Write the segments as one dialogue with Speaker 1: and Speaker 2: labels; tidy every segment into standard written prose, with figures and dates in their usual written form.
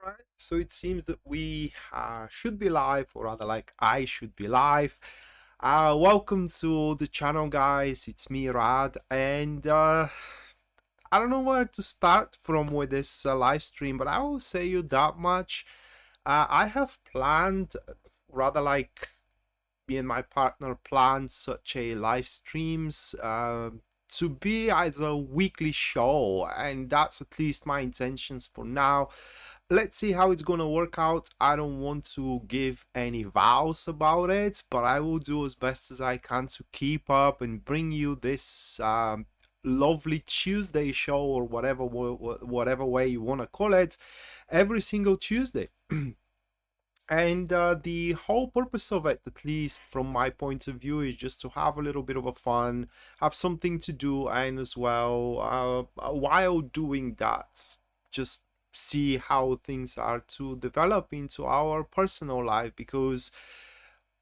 Speaker 1: Alright, so it seems that we should be live, or rather, like I should be live. Welcome to the channel, guys. It's me, Rad, and I don't know where to start from with this live stream, but I will say you that much. I have planned, rather like me and my partner planned such a live streams to be as a weekly show, and that's at least my intentions for now. Let's see how it's gonna work out. I don't want to give any vows about it, but I will do as best as I can to keep up and bring you this lovely Tuesday show, or whatever way you want to call it, every single Tuesday. And the whole purpose of it, at least from my point of view, is just to have a little bit of a fun, have something to do, and as well, while doing that, just see how things are to develop into our personal life. Because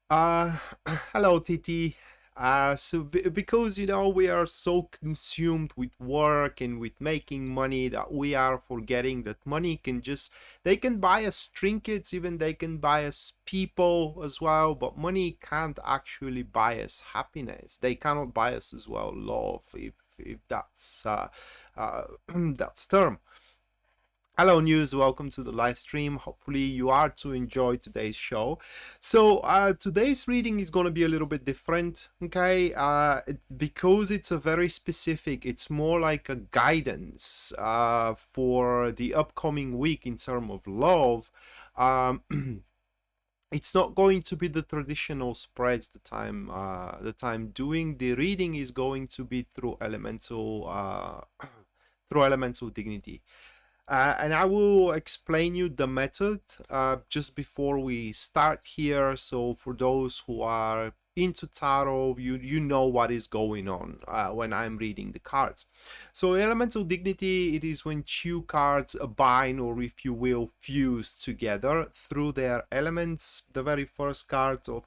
Speaker 1: hello Titi. Because we are so consumed with work and with making money that we are forgetting that money can just, they can buy us trinkets, even they can buy us people as well, but money can't actually buy us happiness. They cannot buy us as well love, if that's that's term. Hello News, welcome to the live stream. Hopefully you are to enjoy today's show. So today's reading is going to be a little bit different, okay? Because it's a very specific, it's more like a guidance for the upcoming week in terms of love. It's not going to be the traditional spreads that I'm doing. The reading is going to be through elemental through elemental dignity. And I will explain you the method just before we start here. So for those who are into tarot, you know what is going on when I'm reading the cards. So elemental dignity, it is when two cards bind, or if you will, fuse together through their elements. The very first card of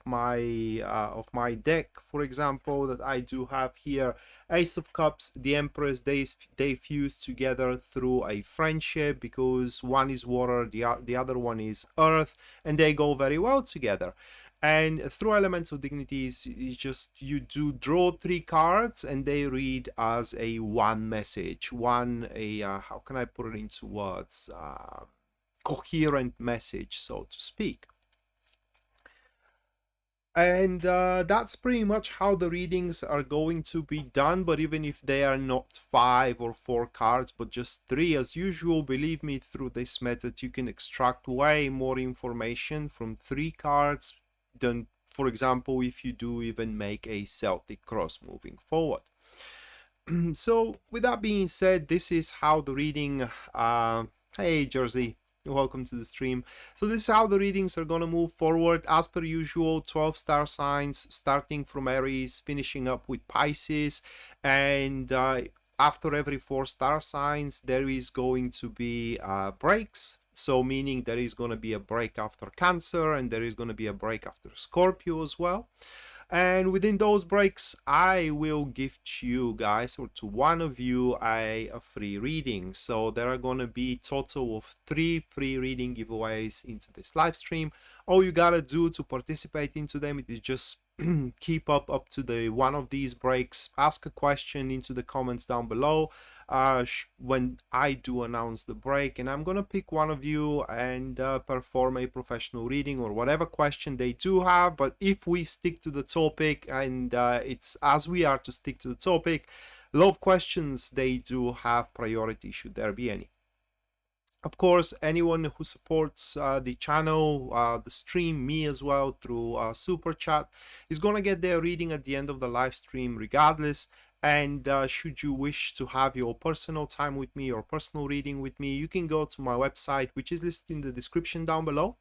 Speaker 1: my deck, for example, that I do have here, Ace of Cups, the Empress, they fuse together through a friendship, because one is water, the other one is earth, and they go very well together. And through elemental dignities, is just you do draw 3 cards and they read as a one message, how can I put it into words, coherent message, so to speak. And that's pretty much how the readings are going to be done. But even if they are not 5 or 4 cards, but just 3 as usual, believe me, through this method you can extract way more information from 3 cards than, for example, if you do even make a Celtic cross moving forward. So with that being said, this is how the reading, hey Jersey, welcome to the stream. So this is how the readings are going to move forward. As per usual, 12 star signs, starting from Aries, finishing up with Pisces. And after every 4 star signs, there is going to be breaks. So meaning there is going to be a break after Cancer, and there is going to be a break after Scorpio as well. And within those breaks, I will gift you guys, or to one of you, a free reading. So there are going to be a total of 3 free reading giveaways into this live stream. All you gotta do to participate into them is just keep up to the one of these breaks, ask a question into the comments down below when I do announce the break, and I'm gonna pick one of you and perform a professional reading or whatever question they do have. But if we stick to the topic, and it's as we are to stick to the topic, love questions, they do have priority should there be any. Of course, anyone who supports the channel, the stream, me as well, through Super Chat, is going to get their reading at the end of the live stream regardless. And should you wish to have your personal time with me or personal reading with me, you can go to my website, which is listed in the description down below.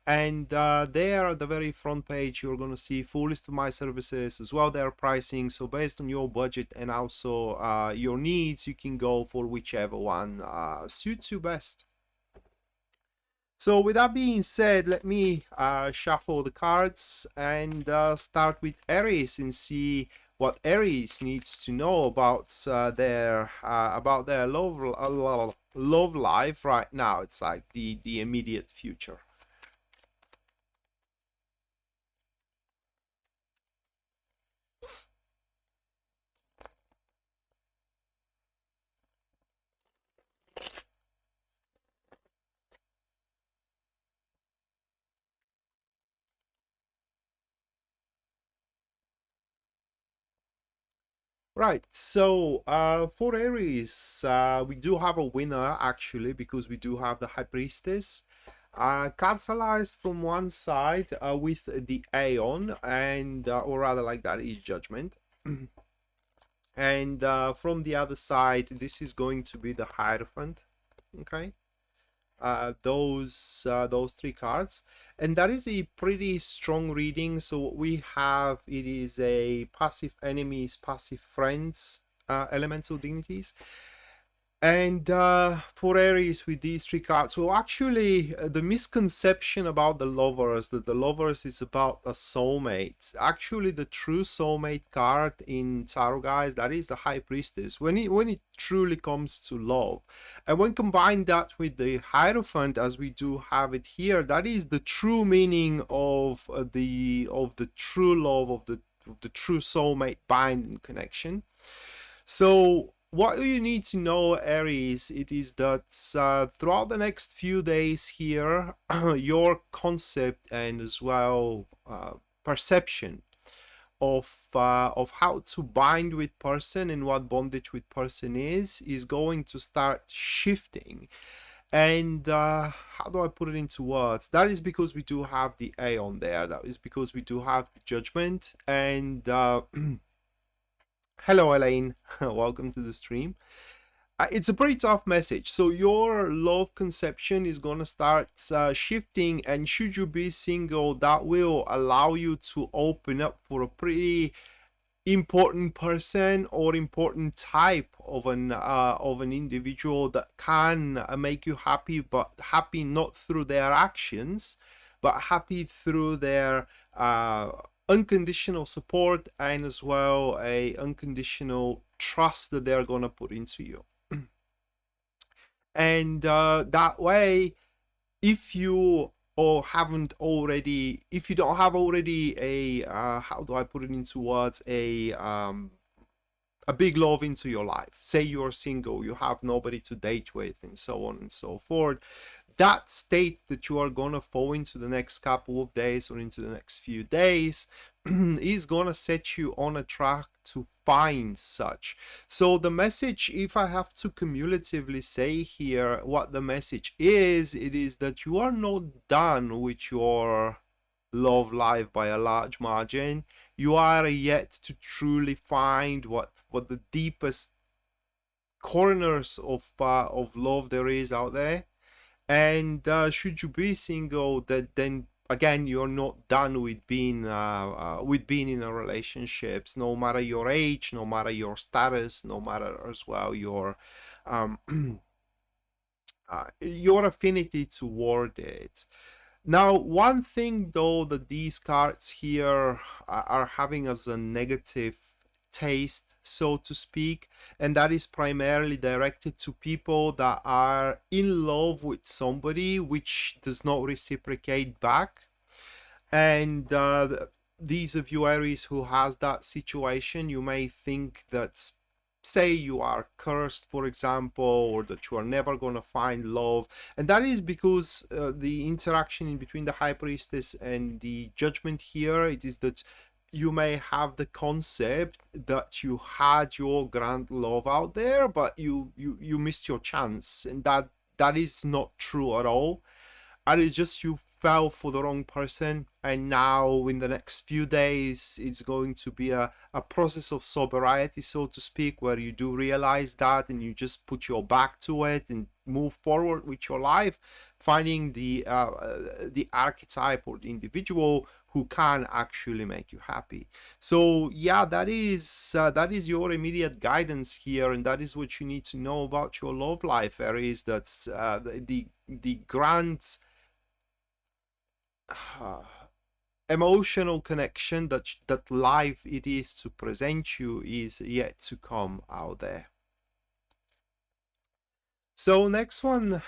Speaker 1: And there at the very front page, you're going to see full list of my services, as well their pricing. So based on your budget and also your needs, you can go for whichever one suits you best. So with that being said, let me shuffle the cards and start with Aries and see what Aries needs to know about their love love life right now. It's like the immediate future. Right, so for Aries, we do have a winner actually, because we do have the High Priestess. Catalyzed from one side with the Aeon, and or rather like that is Judgment. And from the other side, this is going to be the Hierophant. Okay. Those three cards, and that is a pretty strong reading. So what we have, it is a passive enemies, passive friends, elemental dignities. And for Aries with these three cards, well, actually, the misconception about the lovers, that the lovers is about a soulmate. Actually, the true soulmate card in tarot, guys, that is the High Priestess. When it truly comes to love, and when combined that with the Hierophant, as we do have it here, that is the true meaning of the true love, of the true soulmate binding connection. So what you need to know, Aries, it is that throughout the next few days here, your concept and as well perception of how to bind with person and what bondage with person is going to start shifting. And how do I put it into words? That is because we do have the Aeon there. That is because we do have the Judgment. And hello, Elaine. Welcome to the stream. It's a pretty tough message. So your love conception is going to start shifting, and should you be single, that will allow you to open up for a pretty important person or important type of an individual that can make you happy, but happy not through their actions, but happy through their unconditional support, and as well a unconditional trust that they're gonna put into you. And that way, if you or haven't already, if you don't have already a how do I put it into words, a big love into your life, say you're single, you have nobody to date with, and so on and so forth, that state that you are gonna fall into the next couple of days or into the next few days is gonna set you on a track to find such. So the message, if I have to cumulatively say here what the message is, it is that you are not done with your love life by a large margin. You are yet to truly find what the deepest corners of love there is out there. And should you be single, that then again, you're not done with being in a relationships, no matter your age, no matter your status, no matter as well your your affinity toward it. Now, one thing though that these cards here are having as a negative taste, so to speak, and that is primarily directed to people that are in love with somebody which does not reciprocate back. And these of you Aries who has that situation, you may think that, say you are cursed, for example, or that you are never going to find love, and that is because the interaction in between the High Priestess and the Judgment here, it is that you may have the concept that you had your grand love out there, but you missed your chance, and that is not true at all. And it's just you fell for the wrong person, and now in the next few days it's going to be a process of sobriety, so to speak, where you do realize that and you just put your back to it and move forward with your life, finding the archetype or the individual who can actually make you happy. So yeah, that is your immediate guidance here, and that is what you need to know about your love life, Aries. That's the grand emotional connection that life it is to present you is yet to come out there. So next one,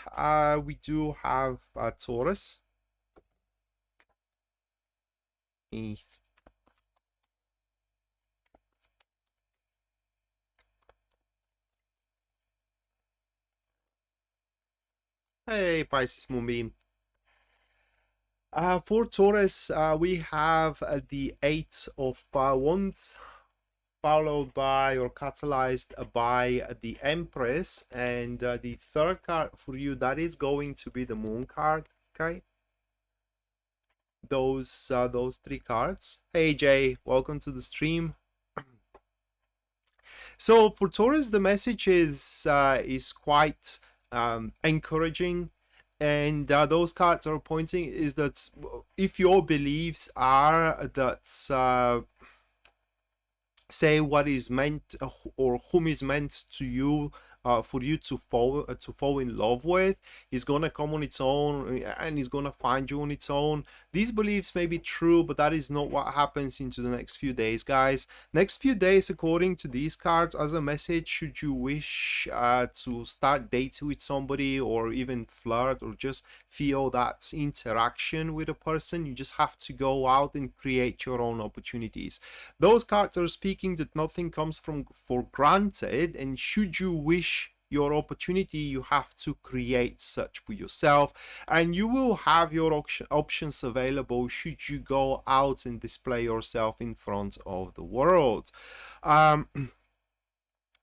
Speaker 1: we do have Taurus. Eh. Hey, Pisces Moonbeam. For Taurus, we have the Eight of Wands, followed by or catalyzed by the Empress, and the third card for you, that is going to be the Moon card. Okay, those three cards. Hey Jay, welcome to the stream. So for Taurus, the message is quite encouraging, and those cards are pointing is that if your beliefs are that say what is meant or whom is meant to you, for you to fall in love with, is gonna come on its own, and is gonna find you on its own. These beliefs may be true, but that is not what happens into the next few days, guys. Next few days, according to these cards, as a message, should you wish to start dating with somebody or even flirt or just feel that interaction with a person, you just have to go out and create your own opportunities. Those cards are speaking that nothing comes from for granted, and should you wish your opportunity, you have to create such for yourself, and you will have your options available should you go out and display yourself in front of the world.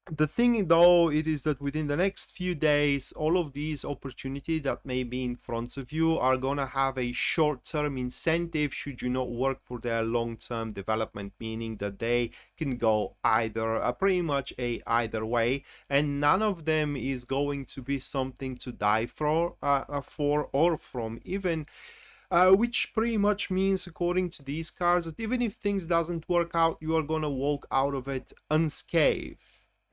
Speaker 1: The thing though, it is that within the next few days, all of these opportunities that may be in front of you are gonna have a short-term incentive should you not work for their long-term development, meaning that they can go either pretty much either way, and none of them is going to be something to die for or from even. Which pretty much means, according to these cards, that even if things doesn't work out, you are gonna walk out of it unscathed.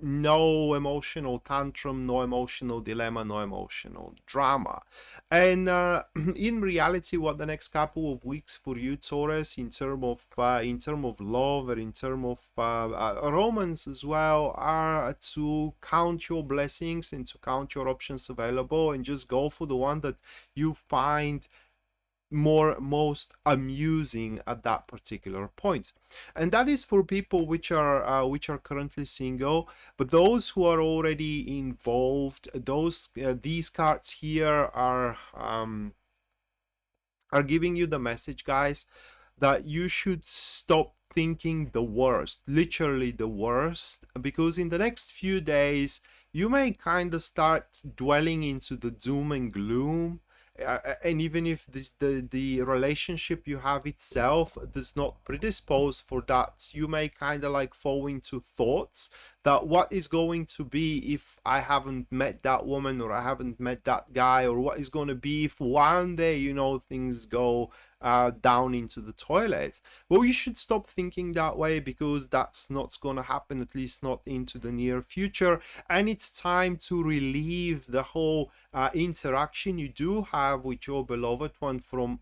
Speaker 1: No emotional tantrum, no emotional dilemma, no emotional drama. And in reality, what the next couple of weeks for you, Taurus, in term of love or in term of romance as well, are to count your blessings and to count your options available and just go for the one that you find most amusing at that particular point. And that is for people which are currently single. But those who are already involved, these cards here are giving you the message, guys, that you should stop thinking the worst, literally the worst, because in the next few days you may kind of start dwelling into the doom and gloom. And even if the relationship you have itself does not predispose for that, you may kind of like fall into thoughts that what is going to be if I haven't met that woman, or I haven't met that guy, or what is going to be if one day, you know, things go down into the toilet. Well, you should stop thinking that way, because that's not going to happen, at least not into the near future. And it's time to relieve the whole interaction you do have with your beloved one from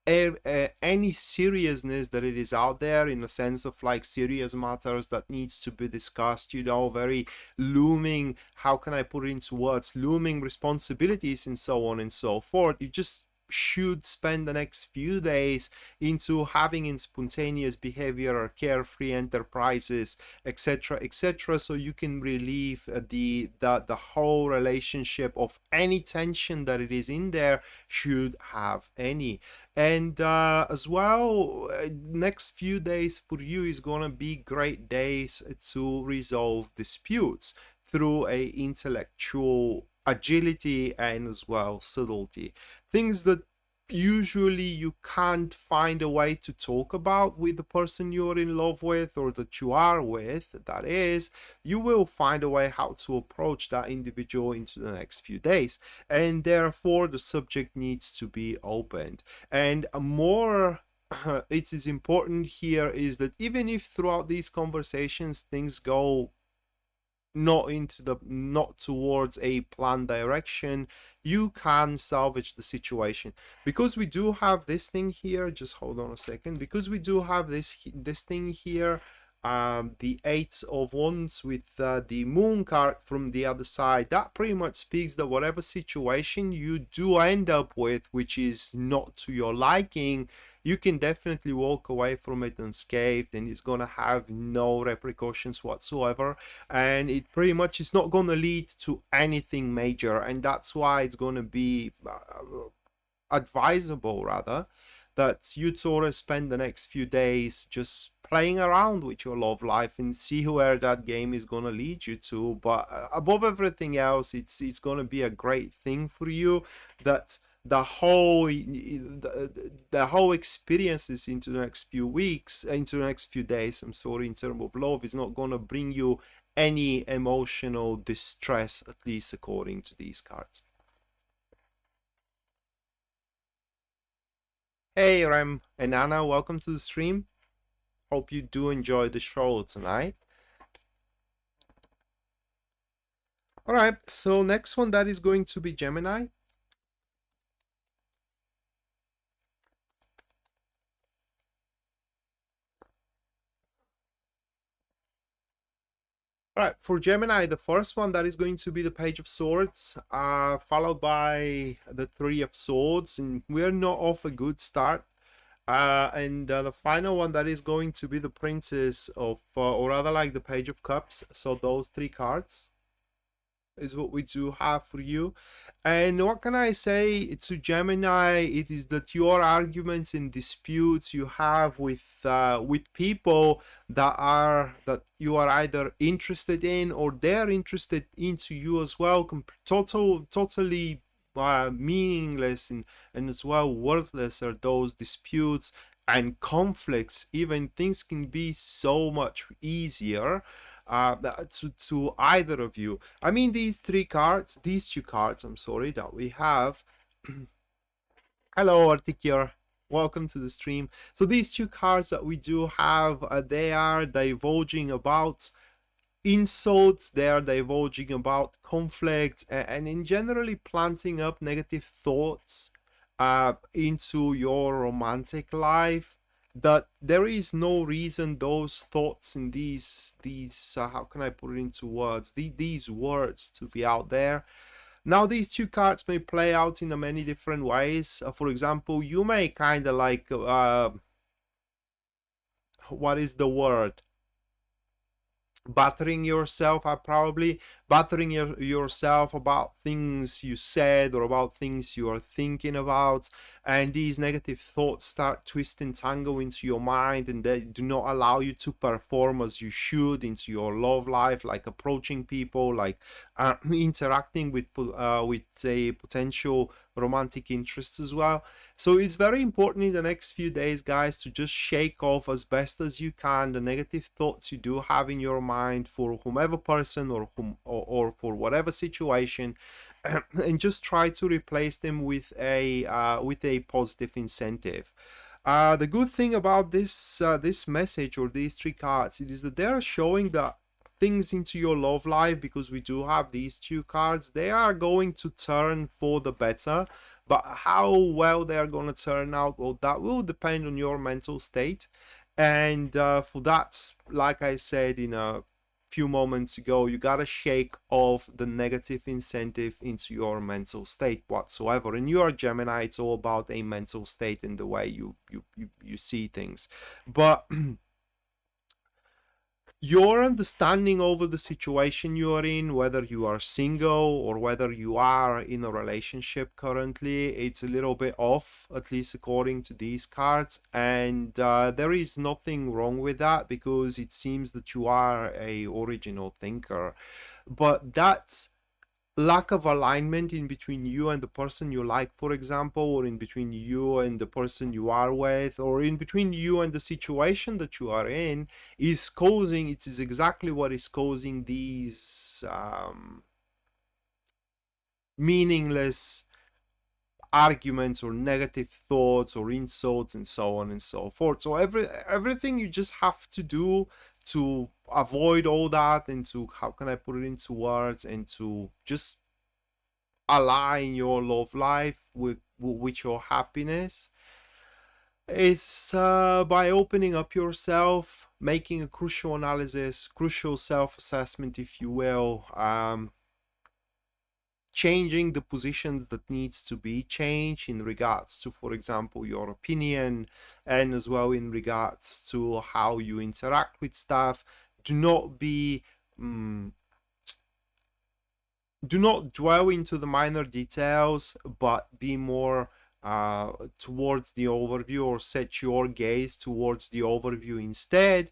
Speaker 1: any seriousness that it is out there, in a sense of like serious matters that needs to be discussed, you know, very looming, how can I put it into words, looming responsibilities and so on and so forth. You just should spend the next few days into having in spontaneous behavior or carefree enterprises, etc., etc., so you can relieve the whole relationship of any tension that it is in there, should have any. And as well, next few days for you is gonna be great days to resolve disputes through a intellectual agility and as well subtlety, things that usually you can't find a way to talk about with the person you're in love with, or that you are with, that is, you will find a way how to approach that individual into the next few days, and therefore the subject needs to be opened. And more it is important here is that even if throughout these conversations things go not towards a planned direction, you can salvage the situation. Because we do have this thing here, just hold on a second, because we do have this thing here, the Eight of Wands with the Moon card from the other side, that pretty much speaks that whatever situation you do end up with, which is not to your liking, you can definitely walk away from it unscathed, and it's gonna have no repercussions whatsoever, and it pretty much is not gonna lead to anything major. And that's why it's gonna be advisable, rather, that you, Taurus, spend the next few days just playing around with your love life and see where that game is going to lead you to. But above everything else, it's going to be a great thing for you that the whole experiences into the next few weeks, into the next few days, I'm sorry, in terms of love, is not going to bring you any emotional distress, at least according to these cards. Hey Rem and Anna, welcome to the stream. Hope you do enjoy the show tonight. Alright, so next one, that is going to be Gemini. Alright, for Gemini, the first one, that is going to be the Page of Swords, followed by the Three of Swords, and we're not off a good start. And the final one, that is going to be the Princess of, or rather like the Page of Cups. So those three cards is what we do have for you. And what can I say to Gemini? It is that your arguments and disputes you have with people that you are either interested in, or they're interested into you as well, totally meaningless and as well worthless are those disputes and conflicts. Even things can be so much easier to either of you. I mean, these two cards, I'm sorry, that we have. Hello, Articure. Welcome to the stream. So these two cards that we do have, they are divulging about insults, they are divulging about conflicts, and in generally planting up negative thoughts into your romantic life, that there is no reason those thoughts and these how can I put it into words, these words to be out there. Now, these two cards may play out in many different ways. For example, you may kind of like what is the word, battering yourself, probably battering yourself about things you said or about things you are thinking about, and these negative thoughts start twist and tangle into your mind, and they do not allow you to perform as you should into your love life, like approaching people, like interacting with a potential romantic interest as well. So it's very important in the next few days, guys, to just shake off as best as you can the negative thoughts you do have in your mind for whomever person or for whatever situation, and just try to replace them with a positive incentive. The good thing about this message or these three cards, it is that they're showing that things into your love life, because we do have these two cards, they are going to turn for the better. But how well they are going to turn out, well, that will depend on your mental state. And for that, like I said in a few moments ago, you gotta shake off the negative incentive into your mental state whatsoever. And you are Gemini, it's all about a mental state and the way you see things. But your understanding over the situation you are in, whether you are single or whether you are in a relationship currently, it's a little bit off, at least according to these cards. And there is nothing wrong with that, because it seems that you are a original thinker. But that's lack of alignment in between you and the person you like, for example, or in between you and the person you are with, or in between you and the situation that you are in, is causing, it is exactly what is causing these meaningless arguments or negative thoughts or insults and so on and so forth. So everything you just have to do to avoid all that, and to, how can I put it into words, and to just align your love life with your happiness, It's by opening up yourself, making a crucial analysis, crucial self-assessment, if you will, changing the positions that needs to be changed in regards to, for example, your opinion, and as well in regards to how you interact with stuff. Do not be do not dwell into the minor details, but be more towards the overview, or set your gaze towards the overview instead,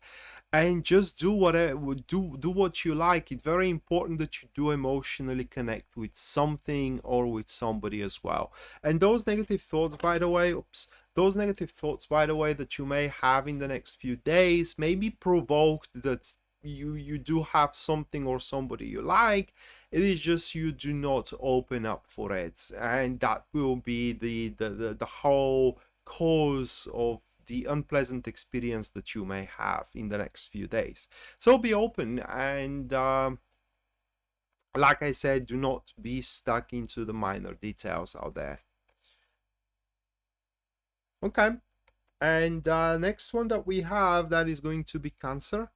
Speaker 1: and just do whatever, do what you like. It's very important that you do emotionally connect with something or with somebody as well. And those negative thoughts, by the way, that you may have in the next few days may be provoked that you do have something or somebody you like. It is just you do not open up for it, and that will be the whole cause of the unpleasant experience that you may have in the next few days. So be open, and like I said, do not be stuck into the minor details out there. Okay, and next one that we have, that is going to be Cancer.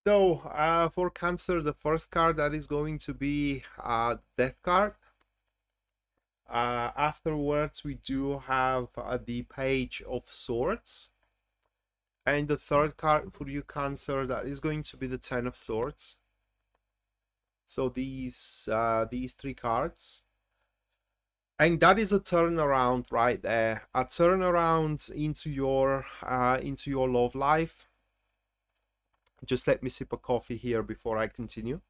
Speaker 1: So for Cancer, the first card, that is going to be Death card. Afterwards, we do have the Page of Swords. And the third card for you, Cancer, that is going to be the Ten of Swords. So these three cards. And that is a turnaround right there. A turnaround into your love life. Just let me sip a coffee here before I continue.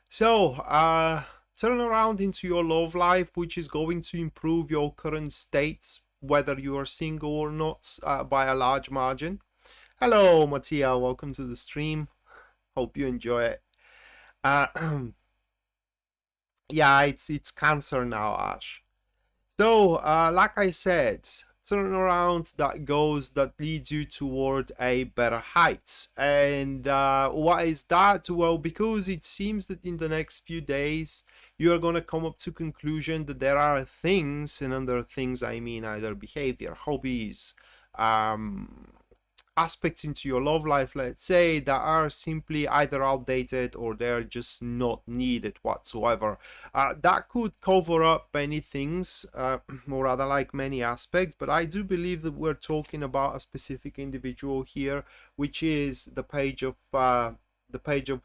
Speaker 1: So, turn around into your love life, which is going to improve your current states, whether you are single or not, by a large margin. Hello, Mattia. Welcome to the stream. Hope you enjoy it. Yeah, it's Cancer now, Ash. So, like I said, turnaround that leads you toward a better heights. And why is that? Well, because it seems that in the next few days you are going to come up to conclusion that there are things, and under things I mean either behavior, hobbies, aspects into your love life, let's say, that are simply either outdated or they're just not needed whatsoever. That could cover up many things, or rather like many aspects, but I do believe that we're talking about a specific individual here, which is the Page of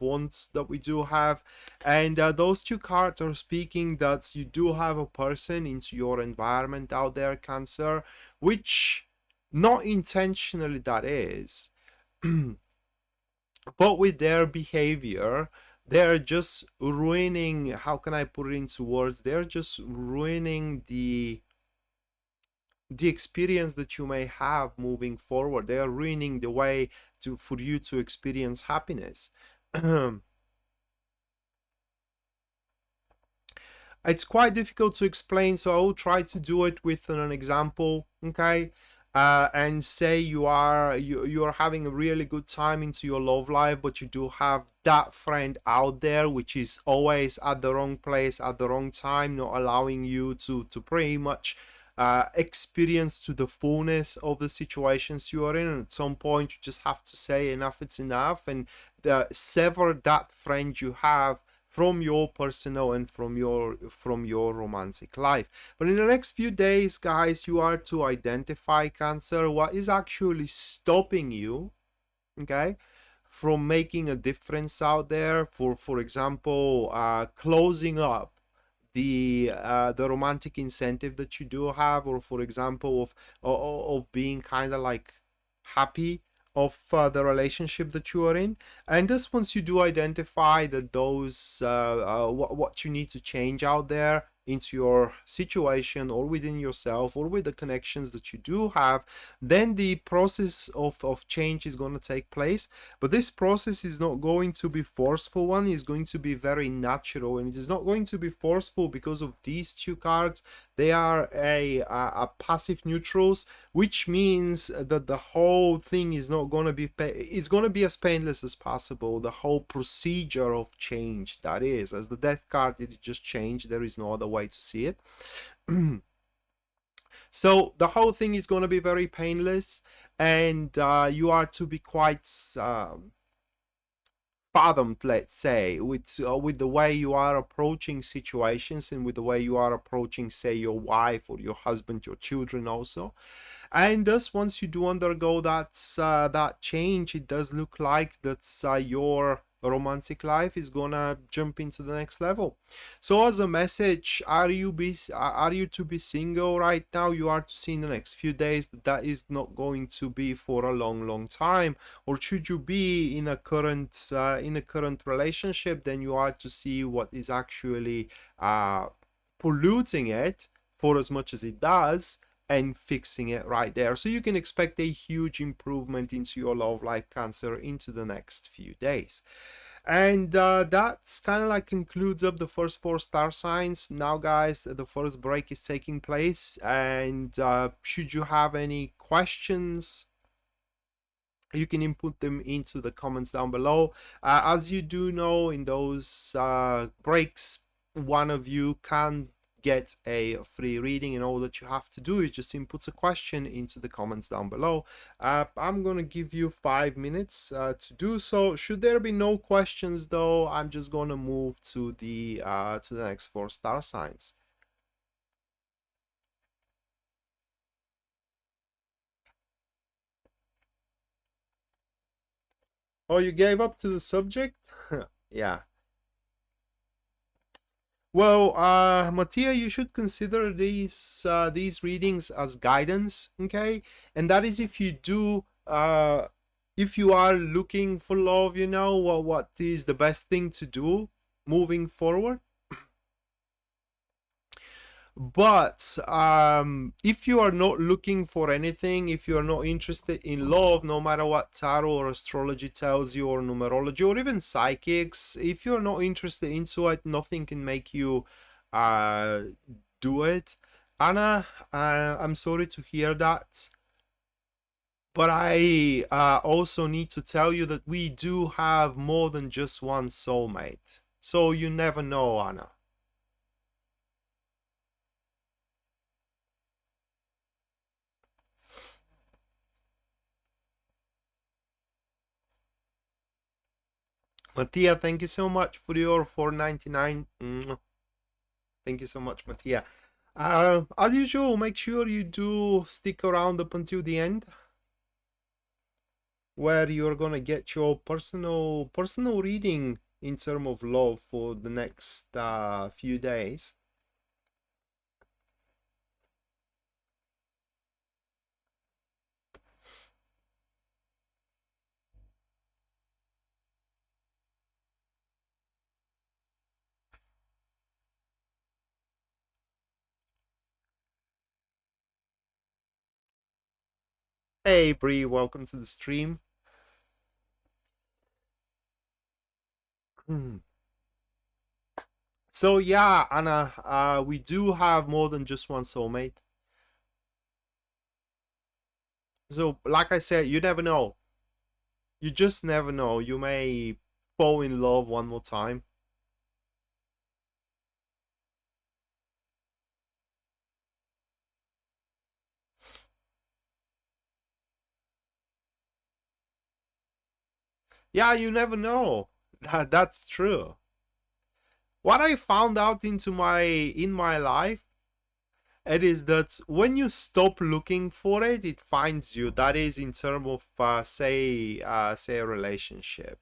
Speaker 1: Wands that we do have. And those two cards are speaking that you do have a person into your environment out there, Cancer, which not intentionally that is, but with their behavior, they're just ruining, how can I put it into words, they're just ruining the experience that you may have moving forward. They are ruining the way for you to experience happiness. It's quite difficult to explain, so I will try to do it with an example. Okay, and say you're having a really good time into your love life, but you do have that friend out there which is always at the wrong place at the wrong time, not allowing you to pretty much experience to the fullness of the situations you are in. And at some point you just have to say enough, it's enough, and sever that friend you have from your personal and from your romantic life. But in the next few days, guys, you are to identify, Cancer, what is actually stopping you, okay, from making a difference out there. For example, closing up the romantic incentive that you do have, or for example of being kind of like happy of the relationship that you are in. And just once you do identify that those what you need to change out there, into your situation or within yourself or with the connections that you do have, then the process of change is going to take place. But this process is not going to be forceful one, it's going to be very natural, and it is not going to be forceful because of these two cards. They are a passive neutrals, which means that the whole thing is not going to be it's going to be as painless as possible. The whole procedure of change, that is, as the death card, it just changed. There is no other way to see it. So the whole thing is going to be very painless, and you are to be quite fathomed, let's say, with the way you are approaching situations and with the way you are approaching, say, your wife or your husband, your children also. And thus, once you do undergo that change, it does look like that your romantic life is gonna jump into the next level. So as a message, are you to be single right now? You are to see in the next few days that is not going to be for a long time. Or should you be in a current relationship, then you are to see what is actually polluting it for as much as it does, and fixing it right there. So you can expect a huge improvement into your love life, Cancer, into the next few days. And that's kind of like concludes up the first 4 star signs. Now guys, the first break is taking place, and should you have any questions, you can input them into the comments down below. As you do know, in those breaks, one of you can get a free reading, and all that you have to do is just input a question into the comments down below. I'm gonna give you 5 minutes to do so. Should there be no questions though, I'm just gonna move to the next 4 star signs. Oh, you gave up to the subject? Yeah. Well, Mattia, you should consider these readings as guidance, okay? And that is if you do, if you are looking for love, you know, what is the best thing to do moving forward. But if you are not looking for anything, if you are not interested in love, no matter what tarot or astrology tells you, or numerology, or even psychics, if you're not interested into it, nothing can make you do it. Anna, I'm sorry to hear that, but I also need to tell you that we do have more than just one soulmate, so you never know, Anna. Mattia, thank you so much for your 4.99. Thank you so much, Mattia. As usual, make sure you do stick around up until the end, where you're gonna get your personal reading in terms of love for the next few days. Hey Bree, welcome to the stream. So yeah, Anna, we do have more than just one soulmate. So like I said, you never know. You just never know. You may fall in love one more time. Yeah, you never know. That's true. What I found out in my life, it is that when you stop looking for it, it finds you. That is in terms of say a relationship.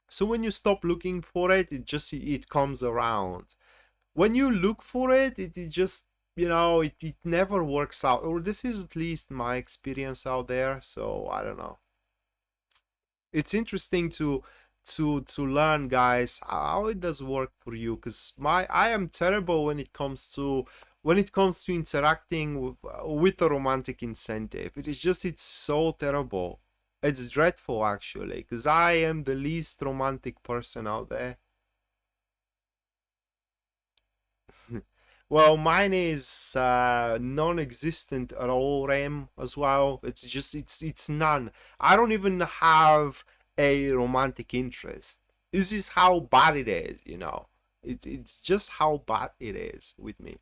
Speaker 1: So when you stop looking for it, it comes around. When you look for it, it just, you know, it never works out. Or this is at least my experience out there, so I don't know. It's interesting to learn, guys, how it does work for you, because I am terrible when it comes to interacting with a romantic incentive. It's so terrible. It's dreadful, actually, because I am the least romantic person out there. Well, mine is non-existent at all, Rem, as well. It's none. I don't even have a romantic interest. This is how bad it is, you know. It's just how bad it is with me.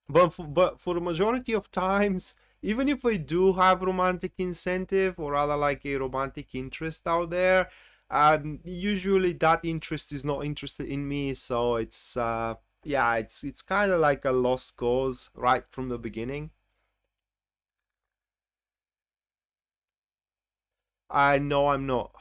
Speaker 1: But for the majority of times, even if I do have romantic incentive or rather like a romantic interest out there, usually that interest is not interested in me. So it's yeah, it's kind of like a lost cause right from the beginning. I know I'm not.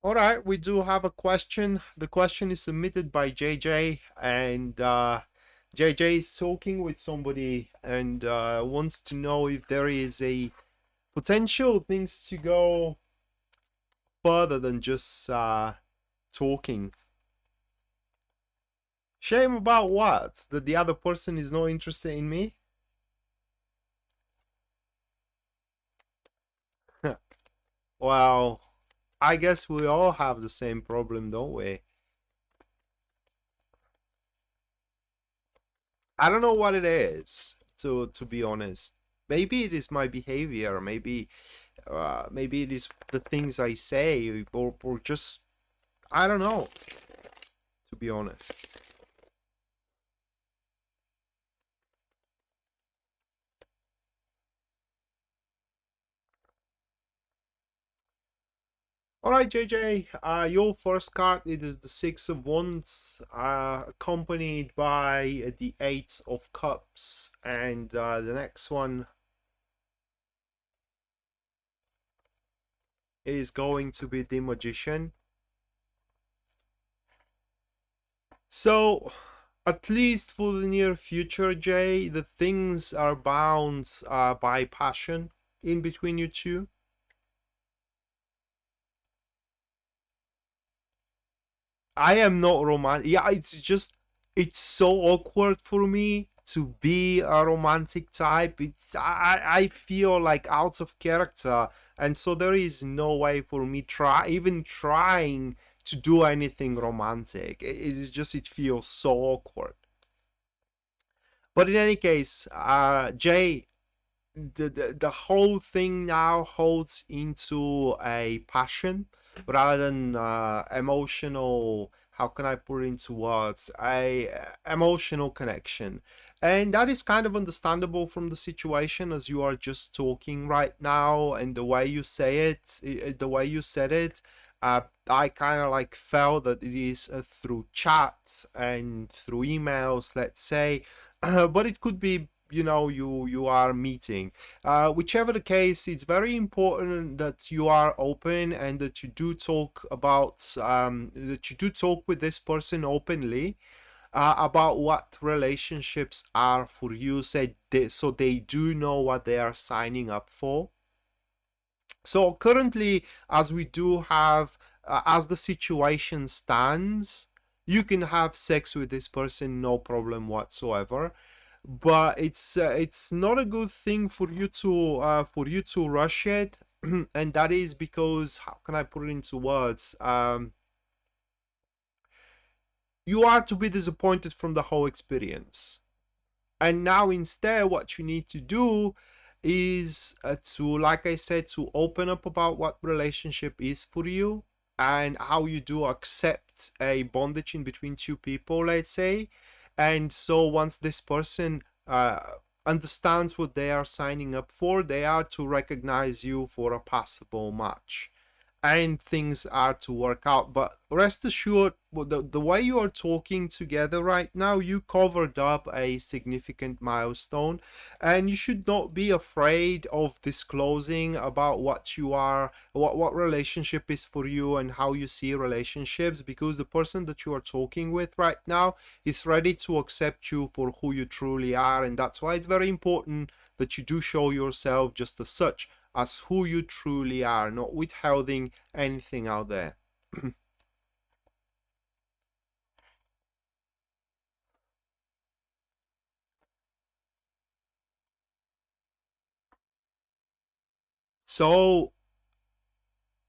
Speaker 1: All right, we do have a question. The question is submitted by JJ, and JJ is talking with somebody and wants to know if there is a potential things to go further than just talking. Shame about what? That the other person is not interested in me? Well, I guess we all have the same problem, don't we? I don't know what it is, to be honest. Maybe it is my behavior, maybe it is the things I say, or just I don't know, to be honest. All right, JJ, your first card, it is the Six of Wands, accompanied by the Eight of Cups, and the next one is going to be the Magician. So, at least for the near future, Jay, the things are bound by passion in between you two. I am not romantic. Yeah, it's so awkward for me to be a romantic type. I feel like out of character, and so there is no way for me even trying to do anything romantic. It feels so awkward. But in any case, Jay, the whole thing now holds into a passion rather than emotional, how can I put it into words, a emotional connection. And that is kind of understandable from the situation as you are just talking right now, and the way you say it, the way you said it, I kind of like felt that it is through chat and through emails, let's say. But it could be, you are meeting, whichever the case. It's very important that you are open and that you do talk about that you do talk with this person openly about what relationships are for you, so they do know what they are signing up for. So currently, as we do have, as the situation stands, you can have sex with this person, no problem whatsoever. But it's not a good thing for you to rush it, and that is because, how can I put it into words? You are to be disappointed from the whole experience. And now instead, what you need to do is to, like I said, to open up about what relationship is for you and how you do accept a bondage in between two people, let's say. And so once this person understands what they are signing up for, they are to recognize you for a possible match. and things are to work out. But rest assured, the way you are talking together right now, you covered up a significant milestone, and you should not be afraid of disclosing about what you are, what relationship is for you and how you see relationships, because the person that you are talking with right now is ready to accept you for who you truly are. And that's why it's very important that you do show yourself just as such, as who you truly are, not withholding anything out there. So,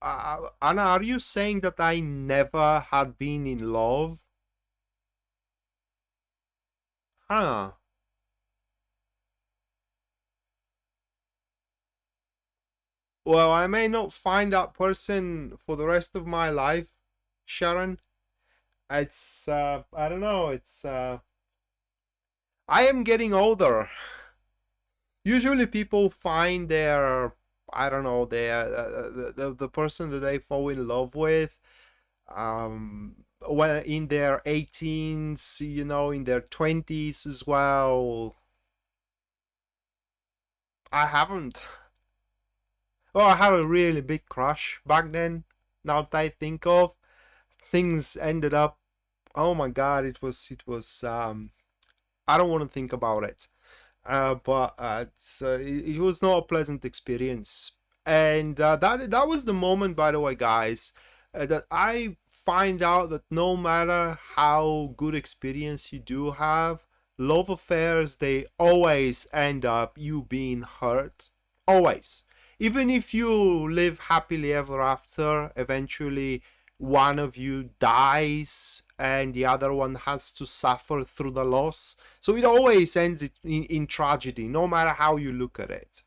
Speaker 1: Anna, are you saying that I never had been in love? Huh. Well, I may not find that person for the rest of my life, Sharon. It's, I don't know, I am getting older. Usually people find their, I don't know, their, the person that they fall in love with, when in their 18s, you know, in their 20s as well. I haven't. Well, I had a really big crush back then. Now that I think of, things ended up, oh my god, it was I don't want to think about it. But it was not a pleasant experience. And that was the moment, by the way, guys, that I find out that no matter how good experience you do have, love affairs, they always end up you being hurt. Always. Even if you live happily ever after, eventually one of you dies and the other one has to suffer through the loss. So it always ends in tragedy, no matter how you look at it.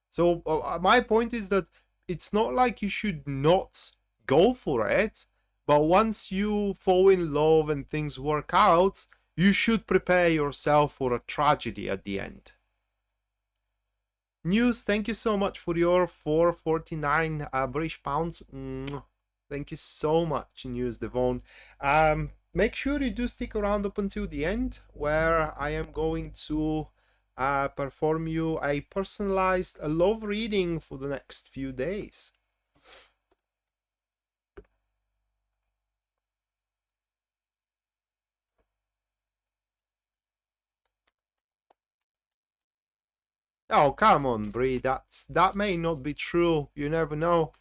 Speaker 1: So my point is that it's not like you should not go for it, but once you fall in love and things work out, you should prepare yourself for a tragedy at the end. News, thank you so much for your 449 British pounds. Thank you so much, News Devon. Make sure you do stick around up until the end, where I am going to perform you a personalized love reading for the next few days. Oh, come on, Bree. That may not be true. You never know.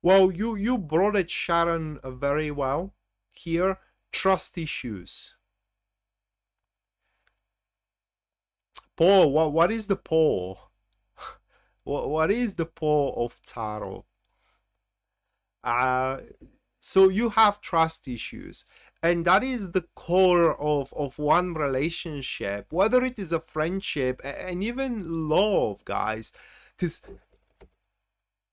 Speaker 1: Well, you brought it, Sharon, very well. Here, trust issues. Paul, what is the Paul? What is the Paul of Tarot? Uh, so you have trust issues, and that is the core of one relationship, whether it is a friendship and even love, guys. Because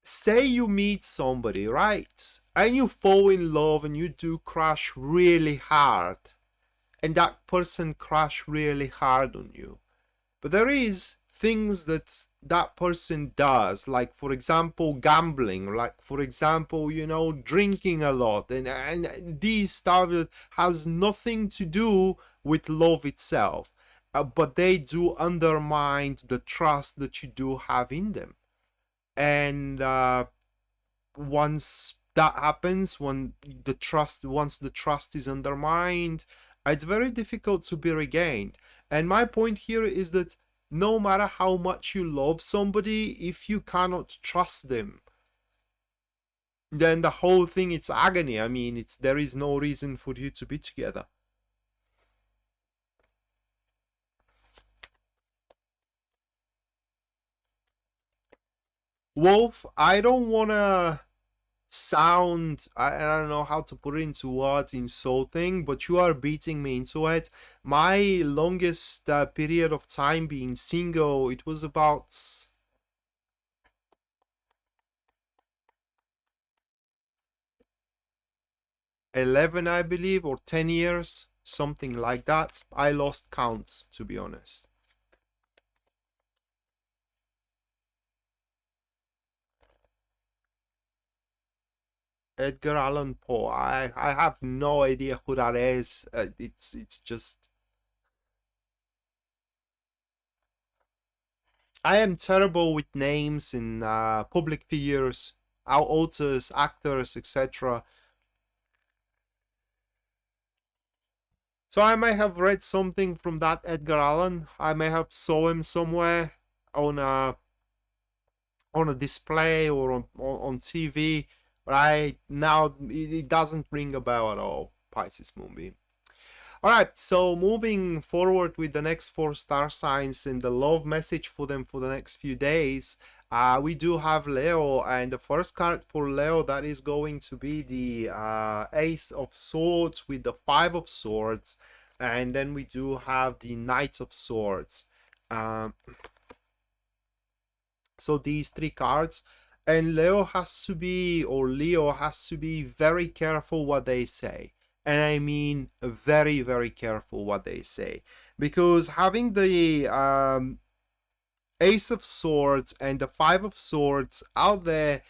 Speaker 1: say you meet somebody, right, and you fall in love and you do crush really hard, and that person crush really hard on you, but there is things that that person does, like for example gambling, like for example, you know, drinking a lot, and these stuff that has nothing to do with love itself, but they do undermine the trust that you do have in them. And once that happens, once the trust is undermined, it's very difficult to be regained. And my point here is that no matter how much you love somebody, if you cannot trust them, then the whole thing, it's agony. I mean, there is no reason for you to be together. Wolf, I don't wanna sound, I don't know how to put it into words, insulting, but you are beating me into it. My longest period of time being single, it was about, 11, I believe, or 10 years, something like that. I lost count, to be honest. Edgar Allan Poe. I have no idea who that is. It's just I am terrible with names and public figures, our authors, actors, etc. So I may have read something from that Edgar Allan. I may have saw him somewhere on a display or on TV, but I now it doesn't ring a bell at all. Pisces Moonbeam. All right, so moving forward with the next four star signs and the love message for them for the next few days, we do have Leo, and the first card for Leo, that is going to be the Ace of Swords with the Five of Swords, and then we do have the Knight of Swords. Um, so these three cards, and Leo has to be, or Leo has to be very careful what they say. And I mean very, very careful what they say. Because having the Ace of Swords and the Five of Swords out there,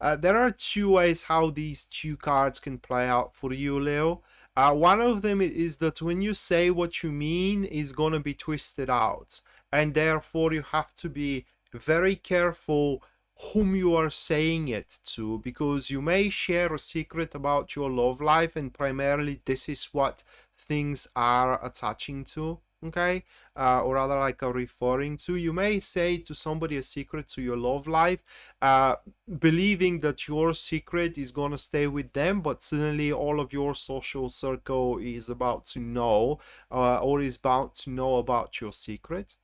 Speaker 1: there are two ways how these two cards can play out for you, Leo. One of them is that when you say what you mean is gonna be twisted out, and therefore you have to be very careful whom you are saying it to, because you may share a secret about your love life, and primarily this is what things are attaching to, okay, or rather like are referring to. You may say to somebody a secret to your love life, believing that your secret is gonna stay with them, but suddenly all of your social circle is about to know, or is about to know about your secret.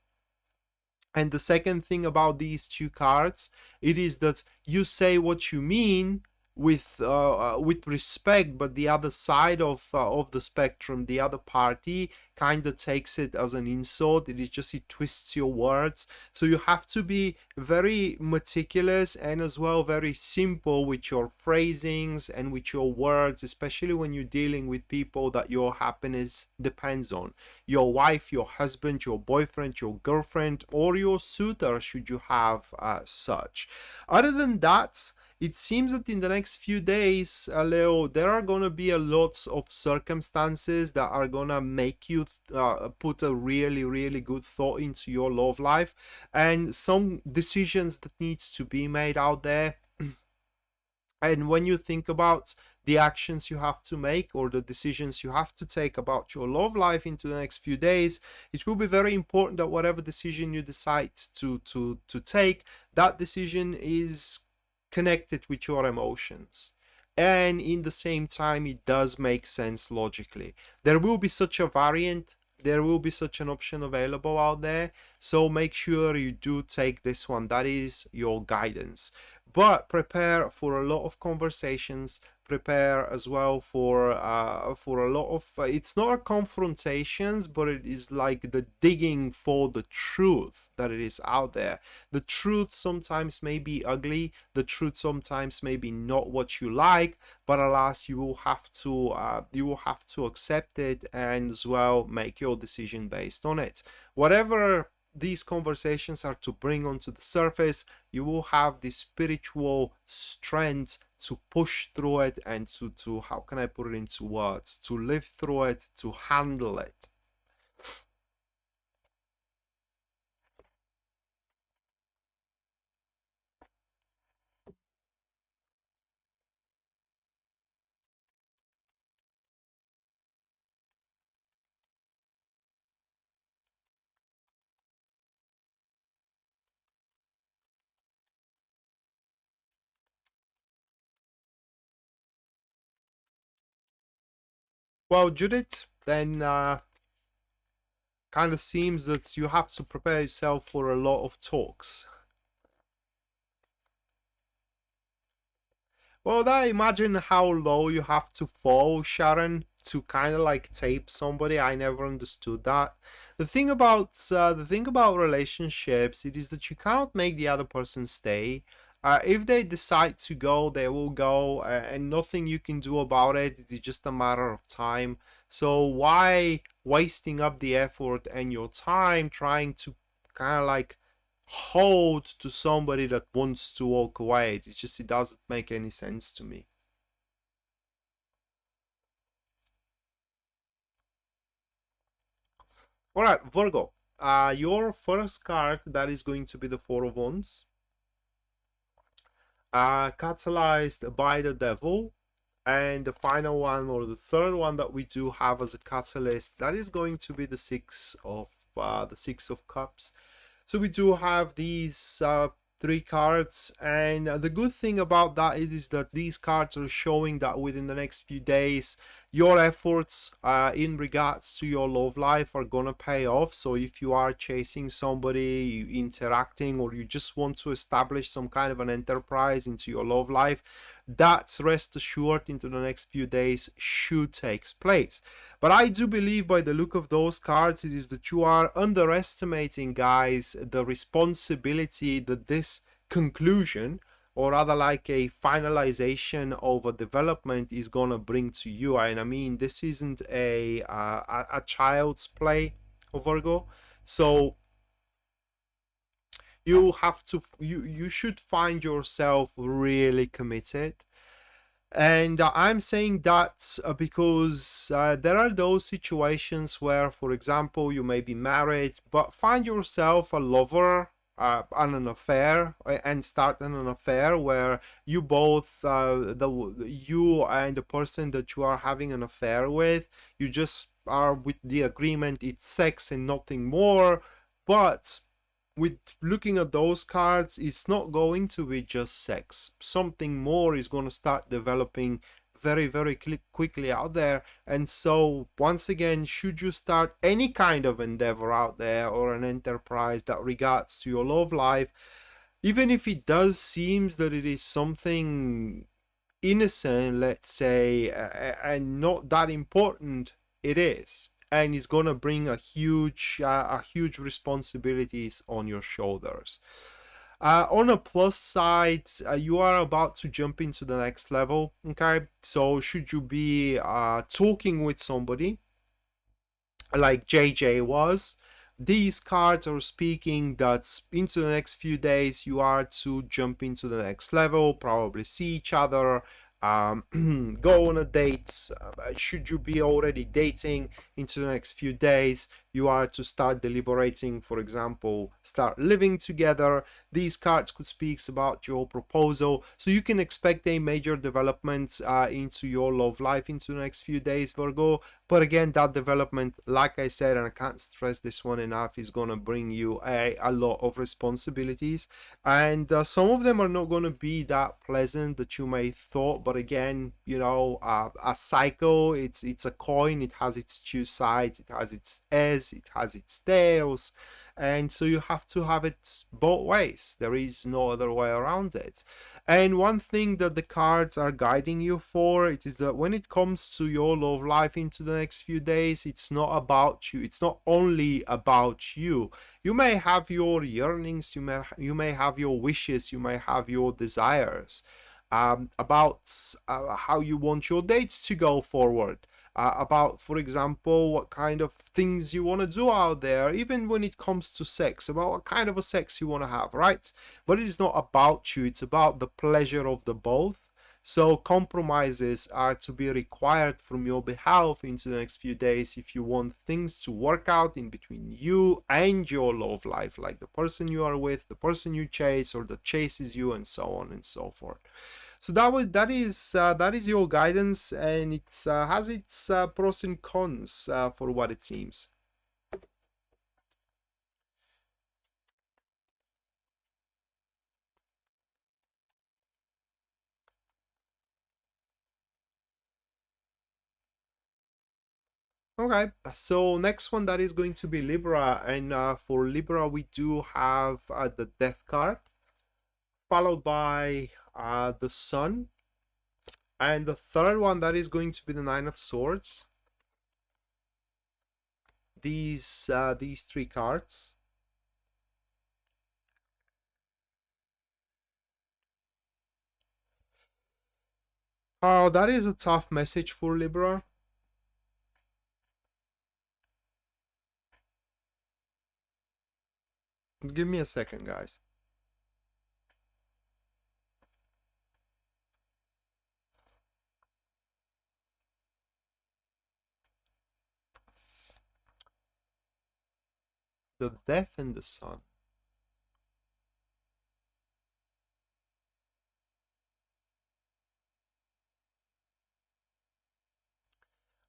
Speaker 1: And the second thing about these two cards, it is that you say what you mean with respect, but the other side of the spectrum, the other party, kind of takes it as an insult. It is just, it twists your words. So you have to be very meticulous and as well very simple with your phrasings and with your words, especially when you're dealing with people that your happiness depends on. Your wife, your husband, your boyfriend, your girlfriend, or your suitor, should you have such. Other than that, it seems that in the next few days, Leo, there are going to be a lot of circumstances that are going to make you put a really, really good thought into your love life, and some decisions that needs to be made out there. And when you think about the actions you have to make or the decisions you have to take about your love life into the next few days, it will be very important that whatever decision you decide to take, that decision is connected with your emotions, and in the same time it does make sense logically. There will be such a variant, there will be such an option available out there, so make sure you do take this one. That is your guidance, but prepare for a lot of conversations, prepare as well for a lot of it's not a confrontations, but it is like the digging for the truth that it is out there. The truth sometimes may be ugly, the truth sometimes may be not what you like, but alas, you will have to accept it and as well make your decision based on it. Whatever these conversations are to bring onto the surface, you will have the spiritual strength to push through it and to how can I put it into words, to live through it, to handle it. Well, Judith, then kind of seems that you have to prepare yourself for a lot of talks. Well, I imagine how low you have to fall, Sharon, to kind of like tape somebody. I never understood that. The thing about relationships, it is that you cannot make the other person stay. If they decide to go, they will go, and nothing you can do about it. It's just a matter of time. So why wasting up the effort and your time trying to kind of like hold to somebody that wants to walk away? It's just, it doesn't make any sense to me. All right, Virgo. Your first card, that is going to be the Four of Wands, catalyzed by the Devil. And the final one, or the third one that we do have as a catalyst, that is going to be the Six of Cups. So we do have these three cards, and the good thing about that is that these cards are showing that within the next few days your efforts in regards to your love life are gonna pay off. So if you are chasing somebody, interacting, or you just want to establish some kind of an enterprise into your love life, that's, rest assured, into the next few days should take place. But I do believe by the look of those cards, it is that you are underestimating, guys, the responsibility that this conclusion, or rather like a finalization of a development, is gonna bring to you. And I mean, this isn't a child's play of Virgo. So you have to, you should find yourself really committed. And I'm saying that because there are those situations where, for example, you may be married but find yourself a lover on an affair, and start an affair where you both, you and the person that you are having an affair with, you just are with the agreement it's sex and nothing more. But with looking at those cards, it's not going to be just sex. Something more is going to start developing very, very quickly out there. And so, once again, should you start any kind of endeavor out there, or an enterprise that regards to your love life, even if it does seems that it is something innocent, let's say, and not that important, it is, and it's gonna bring a huge responsibilities on your shoulders. On a plus side, you are about to jump into the next level. Okay, so should you be talking with somebody like JJ was, these cards are speaking that into the next few days you are to jump into the next level, probably see each other, go on a date. Should you be already dating, into the next few days you are to start deliberating, for example, start living together. These cards could speak about your proposal, so you can expect a major development into your love life into the next few days, Virgo. But again, that development, like I said, and I can't stress this one enough, is gonna bring you a lot of responsibilities, and some of them are not gonna be that pleasant that you may thought. But again, you know, a cycle, it's a coin. It has its two sides. It has its heads, it has its tails, and so you have to have it both ways. There is no other way around it. And one thing that the cards are guiding you for, it is that when it comes to your love life into the next few days, it's not about you. It's not only about you. You may have your yearnings, you may have your wishes, you may have your desires, about how you want your dates to go forward, about, for example, what kind of things you want to do out there, even when it comes to sex, about what kind of a sex you want to have, right? But it is not about you, it's about the pleasure of the both. So compromises are to be required from your behalf into the next few days if you want things to work out in between you and your love life, like the person you are with, the person you chase, or that chases you, and so on and so forth. So that is your guidance, and it has its pros and cons for what it seems. Okay, so next one, that is going to be Libra, and for Libra we do have the Death card, followed by the Sun, and the third one, that is going to be the Nine of Swords. These three cards. Oh, that is a tough message for Libra. Give me a second, guys. The Death and the Sun.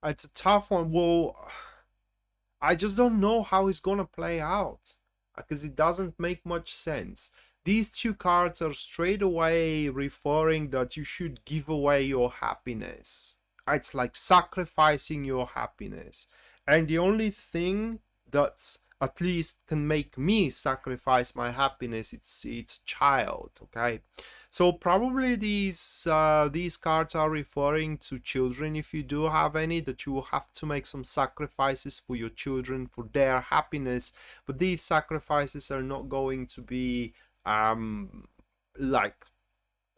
Speaker 1: It's a tough one. Well, I just don't know how it's gonna play out because it doesn't make much sense. These two cards are straight away referring that you should give away your happiness. It's like sacrificing your happiness. And the only thing that's at least can make me sacrifice my happiness, it's child, okay? So probably these cards are referring to children, if you do have any, that you will have to make some sacrifices for your children, for their happiness. But these sacrifices are not going to be like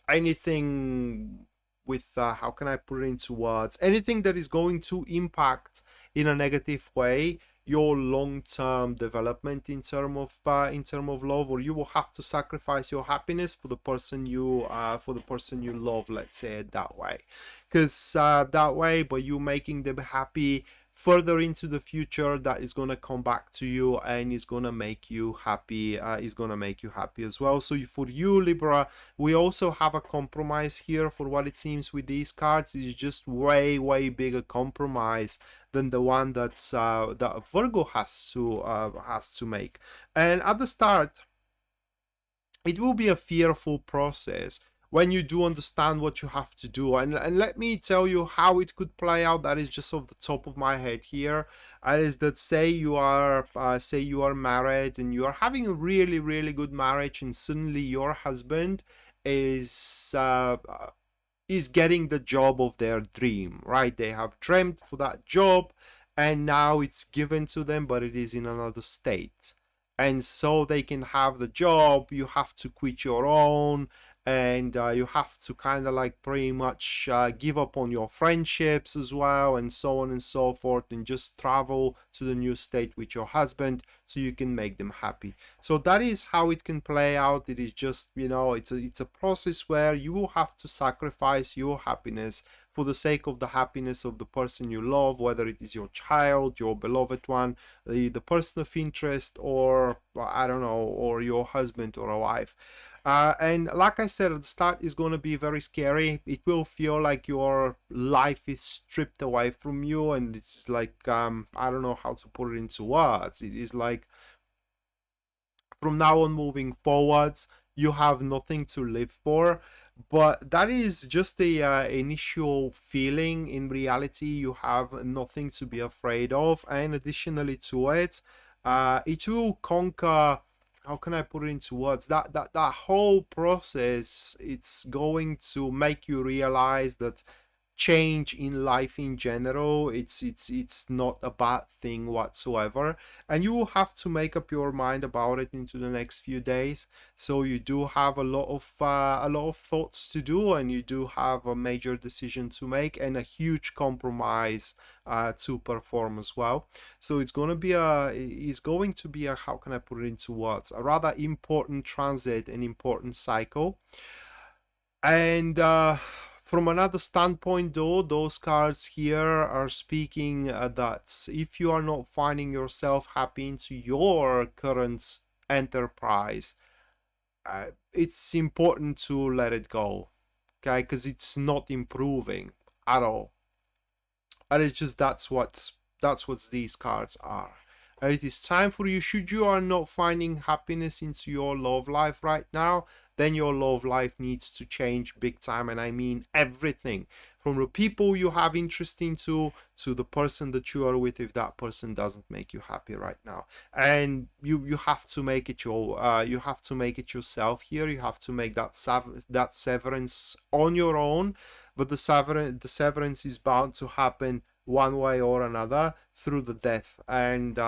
Speaker 1: anything with how can I put it into words? Anything that is going to impact in a negative way your long-term development in term of love, or you will have to sacrifice your happiness for the person you love, let's say it that way, because that way, by you making them happy further into the future, that is going to come back to you and is going to make you happy, as well. So for you, Libra, we also have a compromise here. For what it seems with these cards, is just way bigger compromise than the one that Virgo has to make. And at the start, it will be a fearful process when you do understand what you have to do. And let me tell you how it could play out. That is just off the top of my head here. Is that, say you are married and you are having a really good marriage, and suddenly your husband is getting the job of their dream, right? They have dreamt for that job and now it's given to them, but it is in another state. And so they can have the job, you have to quit your own, and you have to kind of like pretty much give up on your friendships as well, and so on and so forth, and just travel to the new state with your husband so you can make them happy. So that is how it can play out. It is just, it's a process where you will have to sacrifice your happiness for the sake of the happiness of the person you love, whether it is your child, your beloved one, the person of interest, or I don't know, or your husband or a wife. And like I said, at the start is going to be very scary. It will feel like your life is stripped away from you, and it's like I don't know how to put it into words. It is like from now on moving forwards, you have nothing to live for. But that is just the initial feeling. In reality, you have nothing to be afraid of, and additionally to it, it will conquer, how can I put it into words, that whole process. It's going to make you realize that change in life in general, it's not a bad thing whatsoever, and you will have to make up your mind about it into the next few days. So you do have a lot of thoughts to do, and you do have a major decision to make and a huge compromise to perform as well. So it's going to be a how can I put it into words, a rather important transit, an important cycle. And from another standpoint, though, those cards here are speaking that if you are not finding yourself happy into your current enterprise, it's important to let it go, okay? Because it's not improving at all. And it's just that's what these cards are. And it is time for you, should you are not finding happiness into your love life right now, then your love life needs to change big time. And I mean everything, from the people you have interest into to the person that you are with, if that person doesn't make you happy right now. And you have to make it yourself here. You have to make that severance on your own. But the severance is bound to happen one way or another through the death. And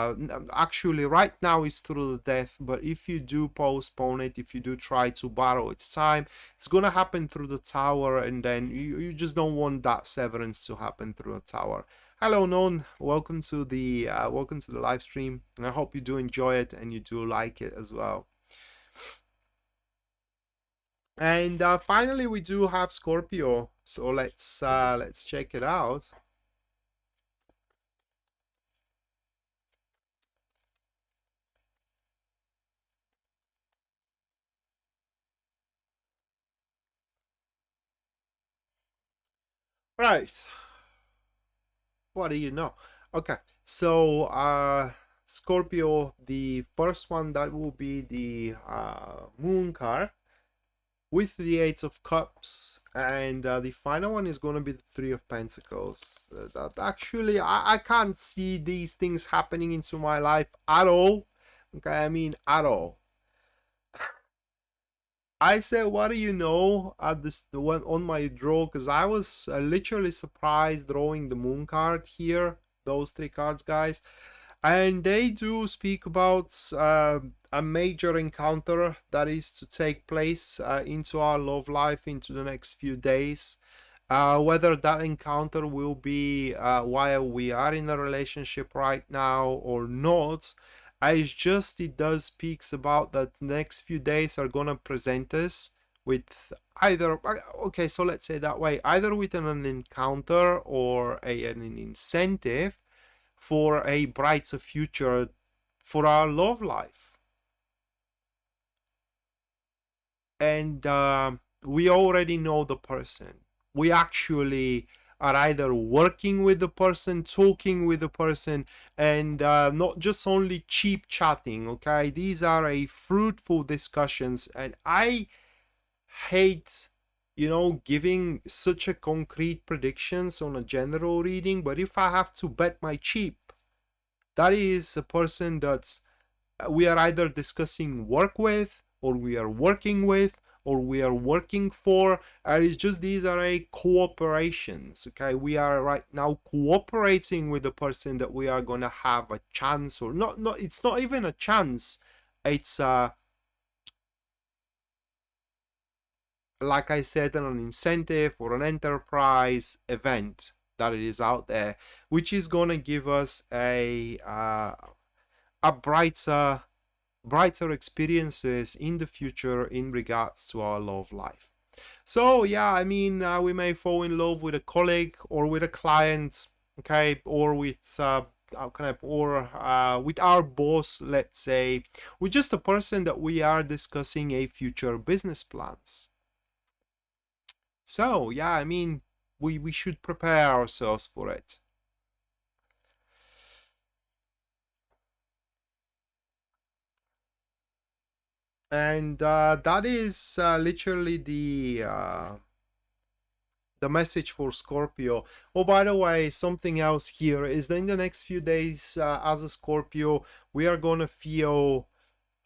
Speaker 1: actually right now it's through the death, but if you do postpone it, if you do try to borrow its time, it's gonna happen through the Tower, and then you just don't want that severance to happen through the Tower. Hello Non, welcome to the live stream. I hope you do enjoy it and you do like it as well. And finally we do have Scorpio, so let's check it out. Right, what do you know? Okay, so Scorpio, the first one, that will be the moon card with the Eight of Cups, and the final one is going to be the Three of Pentacles. That actually, I can't see these things happening into my life at all. Okay, I mean at all. I said, what do you know, at this one on my draw, because I was literally surprised drawing the moon card here, those three cards, guys. And they do speak about a major encounter that is to take place into our love life into the next few days. Whether that encounter will be while we are in a relationship right now or not, it does speaks about that the next few days are gonna present us with either, okay, so let's say that way, either with an encounter or an incentive for a brighter future for our love life. And we already know the person. We actually are either working with the person, talking with the person, and not just only cheap chatting, okay? These are a fruitful discussions, and I hate, you know, giving such a concrete predictions on a general reading, but if I have to bet my chip, that is a person that's we are either discussing work with, or we are working with, or we are working for, and it's just these are a cooperations. Okay, we are right now cooperating with the person that we are gonna have a chance, or not, it's not even a chance, it's like I said, an incentive or an enterprise event that it is out there, which is gonna give us a brighter experiences in the future in regards to our love life. So yeah, I mean, we may fall in love with a colleague or with a client, okay, or with with our boss, let's say, with just a person that we are discussing a future business plans. So yeah, I mean, we should prepare ourselves for it. And that is literally the message for Scorpio. Oh, by the way, something else here is that in the next few days, as a Scorpio, we are gonna feel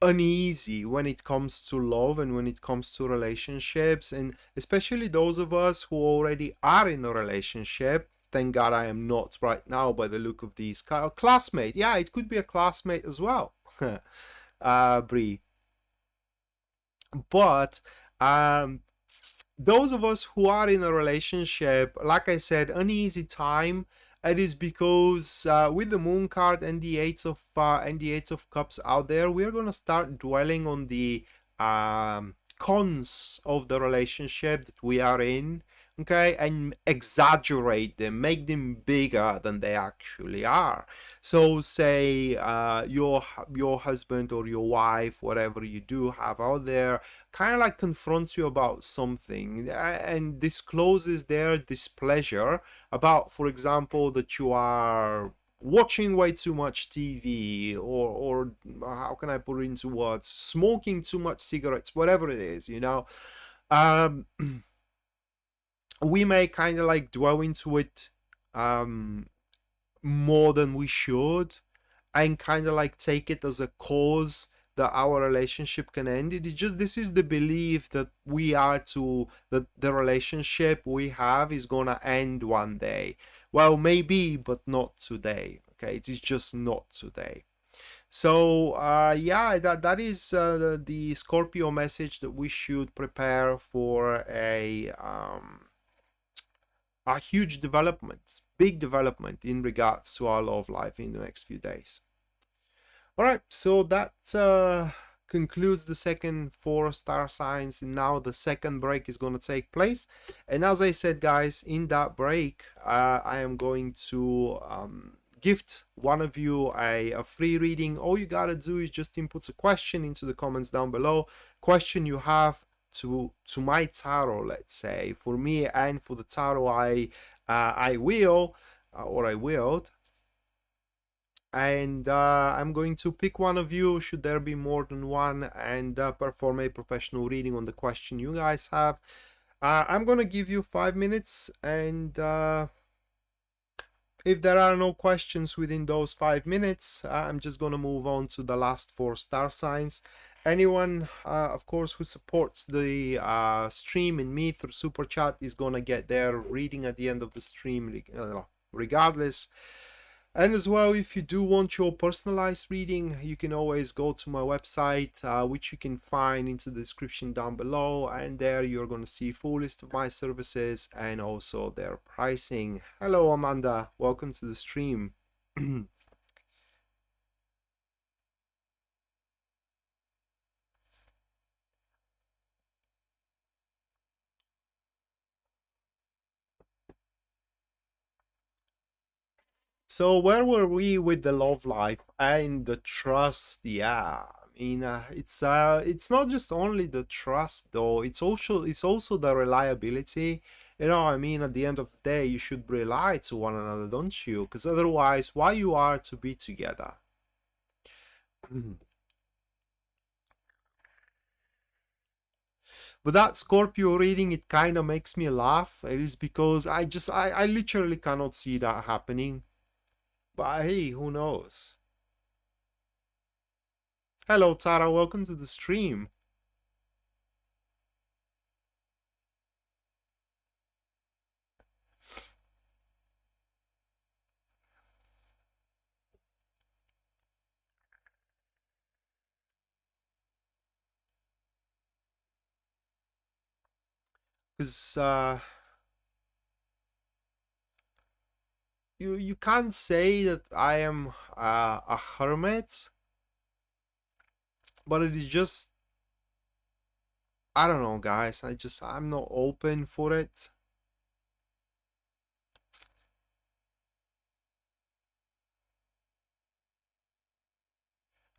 Speaker 1: uneasy when it comes to love and when it comes to relationships, and especially those of us who already are in a relationship. Thank God I am not right now by the look of these classmate. Yeah, it could be a classmate as well. Brie. But those of us who are in a relationship, like I said, uneasy time. It is because with the moon card and the eight of cups out there, we're gonna start dwelling on the cons of the relationship that we are in, okay, and exaggerate them, make them bigger than they actually are. So say your husband or your wife, whatever you do have out there, kind of like confronts you about something and discloses their displeasure about, for example, that you are watching way too much TV, or how can I put it into words, smoking too much cigarettes, whatever it is, you know. We may kind of like dwell into it more than we should, and kind of like take it as a cause that our relationship can end. It is just, this is the belief that we are to, that the relationship we have is gonna end one day. Well, maybe, but not today. Okay, it is just not today. So yeah, that is the Scorpio message, that we should prepare for a huge development, big development in regards to our love life in the next few days. All right, so that concludes the second 4 star signs. Now the second break is going to take place, and as I said, guys, in that break I am going to gift one of you a free reading. All you gotta do is just input a question into the comments down below, question you have to my tarot, let's say, for me and for the tarot I will or I willed, and I'm going to pick one of you, should there be more than one, and perform a professional reading on the question you guys have. I'm gonna give you 5 minutes, and if there are no questions within those 5 minutes, I'm just gonna move on to the last 4 star signs. Anyone, of course, who supports the stream and me through super chat is gonna get their reading at the end of the stream, regardless. And as well, if you do want your personalized reading, you can always go to my website, which you can find into the description down below, and there you're going to see full list of my services and also their pricing. Hello Amanda, welcome to the stream. So where were we with the love life and the trust? Yeah, I mean, it's not just only the trust though. It's also the reliability. You know, I mean, at the end of the day, you should rely to one another, don't you? Because otherwise, why you are to be together? But that Scorpio reading, it kind of makes me laugh. It is because I literally cannot see that happening. But hey, who knows? Hello, Tara. Welcome to the stream. Because you can't say that I am a hermit, but it is just, I don't know, guys. I'm not open for it.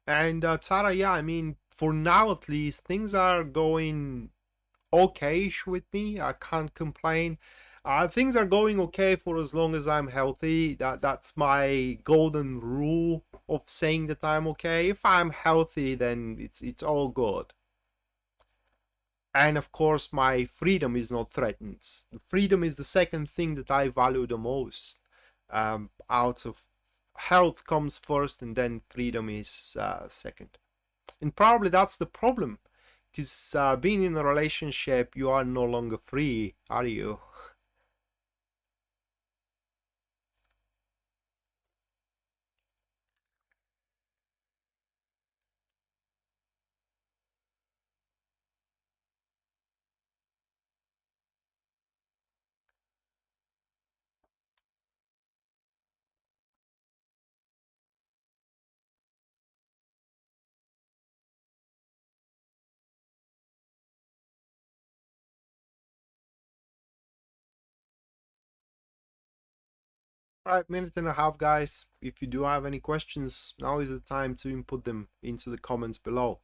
Speaker 1: And Tara, yeah, I mean, for now at least, things are going okay-ish with me. I can't complain. Things are going okay for as long as I'm healthy. That's my golden rule of saying that I'm okay. If I'm healthy, then it's all good. And of course, my freedom is not threatened. Freedom is the second thing that I value the most. Out of health comes first, and then freedom is second. And probably that's the problem, because being in a relationship, you are no longer free, are you? All right, minute and a half, guys. If you do have any questions, now is the time to input them into the comments below.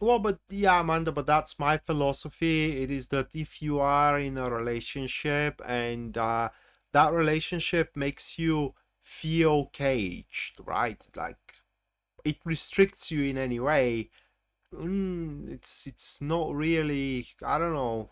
Speaker 1: Well, but yeah, Amanda, but that's my philosophy. It is that if you are in a relationship and that relationship makes you feel caged, right? Like it restricts you in any way. It's not really, I don't know.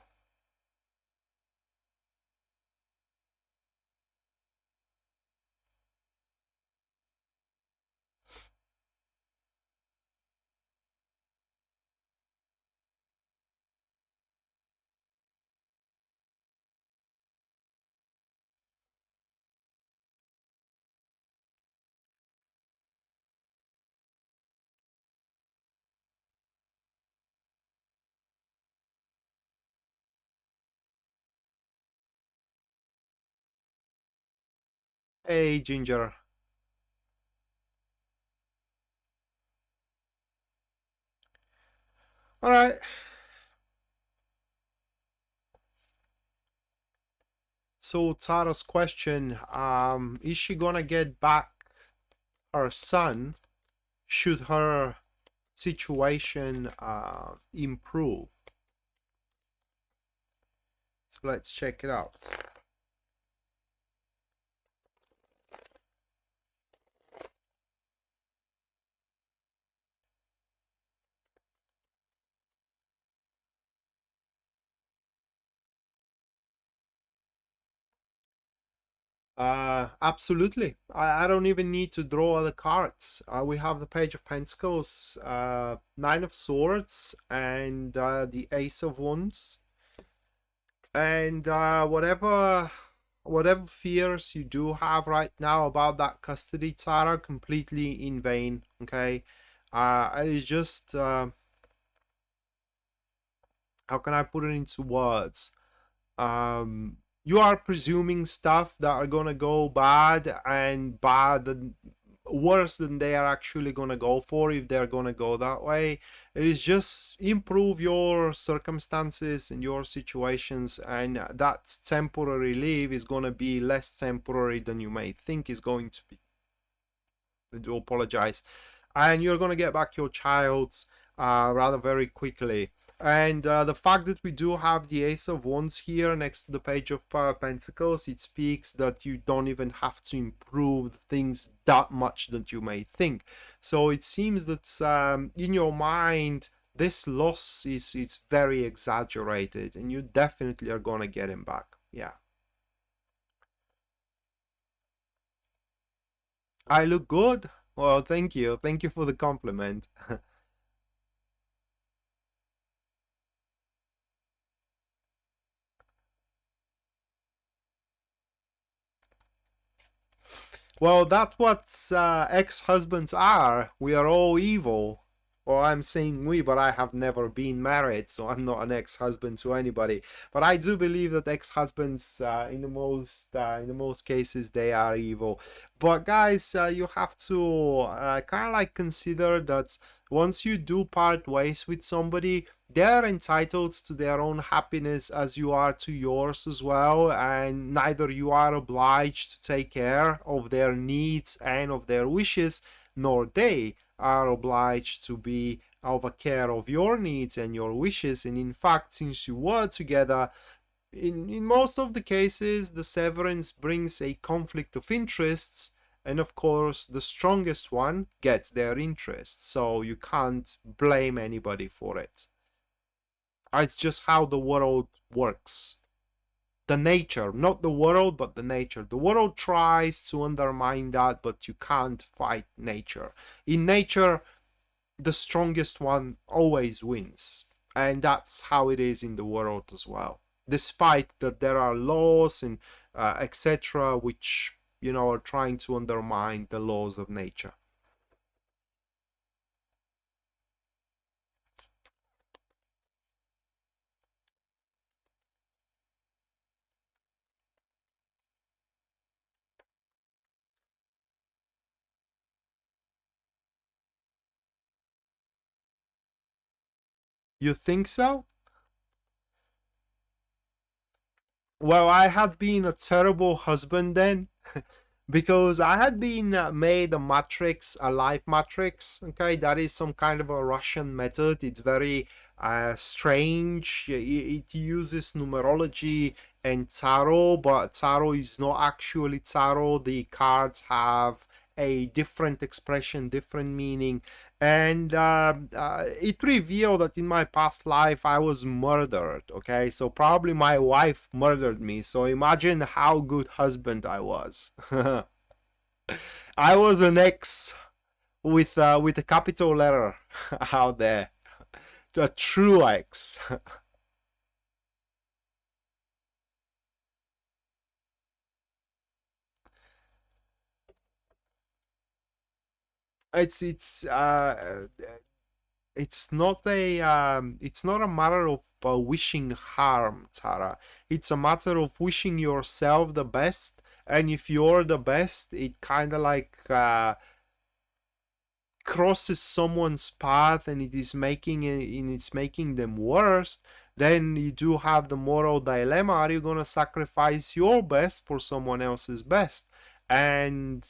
Speaker 1: Hey, Ginger. All right. So Tara's question, is she gonna get back her son should her situation improve? So let's check it out. Absolutely. I don't even need to draw the cards. We have the Page of Pentacles, Nine of Swords, and the Ace of Wands. And whatever fears you do have right now about that custody, Tara, completely in vain. Okay, it is just how can I put it into words? You are presuming stuff that are gonna go bad and worse than they are actually gonna go for, if they're gonna go that way. It is just improve your circumstances and your situations, and that temporary leave is gonna be less temporary than you may think is going to be. I do apologize. And you're gonna get back your child rather very quickly. And the fact that we do have the Ace of Wands here next to the Page of Pentacles, it speaks that you don't even have to improve things that much that you may think. So it seems that in your mind, this loss is very exaggerated, and you definitely are gonna get him back. Yeah. I look good? Well, thank you. Thank you for the compliment. Well, that's what ex-husbands are. We are all evil. Well, I'm saying we, but I have never been married, so I'm not an ex-husband to anybody. But I do believe that ex-husbands, in the most cases, they are evil. But guys, you have to kind of like consider that once you do part ways with somebody, they're entitled to their own happiness as you are to yours as well, and neither you are obliged to take care of their needs and of their wishes, nor they are obliged to be over care of your needs and your wishes. And in fact, since you were together, in most of the cases, the severance brings a conflict of interests, and of course the strongest one gets their interests, so you can't blame anybody for it. It's just how the world works. The nature, not the world, but the nature. The world tries to undermine that, but you can't fight nature. In nature, the strongest one always wins. And that's how it is in the world as well. Despite that there are laws and etc., which, are trying to undermine the laws of nature. You think so? Well, I have been a terrible husband then, because I had been made a matrix, a life matrix. Okay, that is some kind of a Russian method. It's very strange. It uses numerology and tarot, but tarot is not actually tarot. The cards have a different expression, different meaning, and it revealed that in my past life I was murdered. Okay, so probably my wife murdered me. So imagine how good husband I was. I was an ex with a capital letter out there, a true ex. It's it's not a matter of wishing harm, Tara. It's a matter of wishing yourself the best, and if you're the best, it kind of like crosses someone's path and it's making them worse. Then you do have the moral dilemma: are you gonna sacrifice your best for someone else's best? And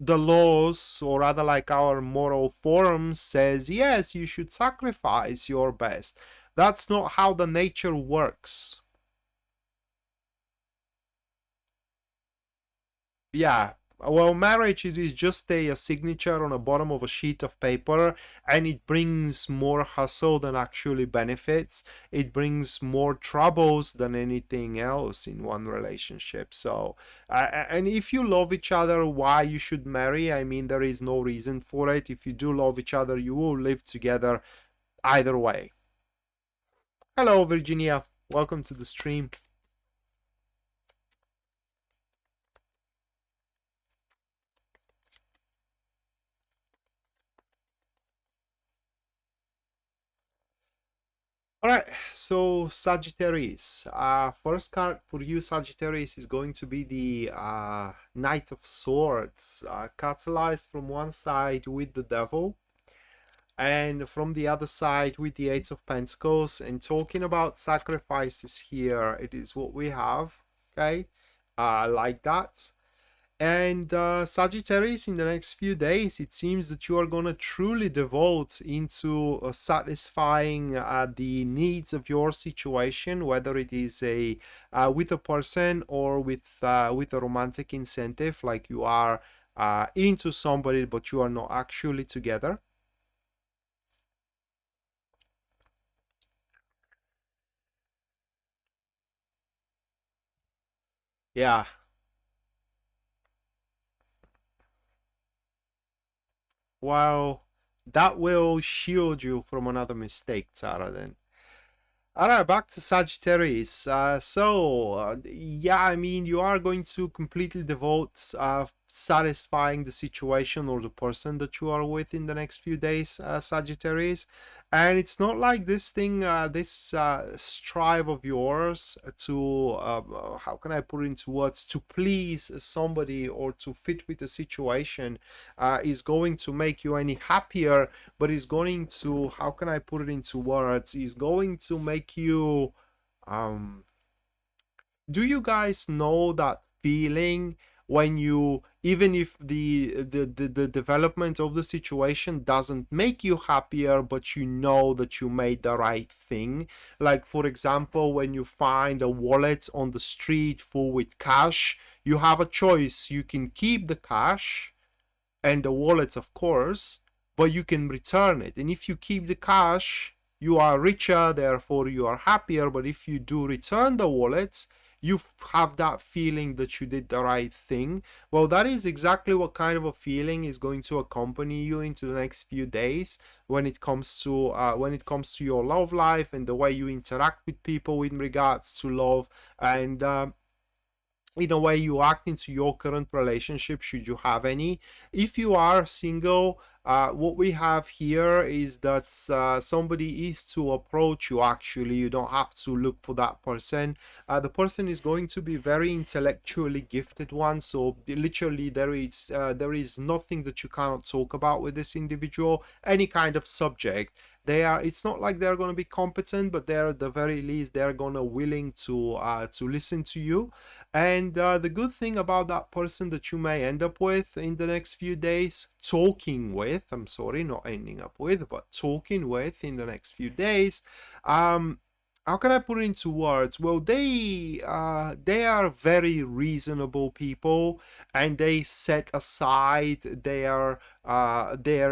Speaker 1: the laws, or rather like our moral forum, says yes, you should sacrifice your best. That's not how the nature works. Yeah, well, marriage is just a signature on the bottom of a sheet of paper, and it brings more hassle than actually benefits. It brings more troubles than anything else in one relationship. So and if you love each other, why you should marry? I mean, there is no reason for it. If you do love each other, you will live together either way. Hello, Virginia, welcome to the stream. All right, so Sagittarius. First card for you, Sagittarius, is going to be the Knight of Swords, catalyzed from one side with the Devil, and from the other side with the Eight of Pentacles. And talking about sacrifices here, it is what we have. Okay, like that. And Sagittarius, in the next few days, it seems that you are going to truly devote into satisfying the needs of your situation, whether it is a with a person or with a romantic incentive, like you are into somebody but you are not actually together. Yeah. Well, that will shield you from another mistake, Tara, then. All right, back to Sagittarius. Yeah, I mean, you are going to completely devote satisfying the situation or the person that you are with in the next few days, Sagittarius. And it's not like this thing, this strive of yours to, how can I put it into words, to please somebody or to fit with the situation is going to make you any happier, but is going to, how can I put it into words, is going to make you, do you guys know that feeling when you, even if the development of the situation doesn't make you happier, but you know that you made the right thing? Like, for example, when you find a wallet on the street full with cash, you have a choice. You can keep the cash and the wallet, of course, but you can return it. And if you keep the cash, you are richer, therefore you are happier. But if you do return the wallet, you have that feeling that you did the right thing. Well, that is exactly what kind of a feeling is going to accompany you into the next few days when it comes to your love life and the way you interact with people in regards to love, and in a way you act into your current relationship, should you have any. If you are single, what we have here is that somebody is to approach you. Actually, you don't have to look for that person. The person is going to be very intellectually gifted one, so literally there is nothing that you cannot talk about with this individual, any kind of subject. It's not like they're going to be competent, but they're at the very least they're going to willing to listen to you. And the good thing about that person that you may end up with in the next few days, talking with, I'm sorry, not ending up with, but talking with in the next few days, how can I put it into words? Well, they are very reasonable people, and they set aside their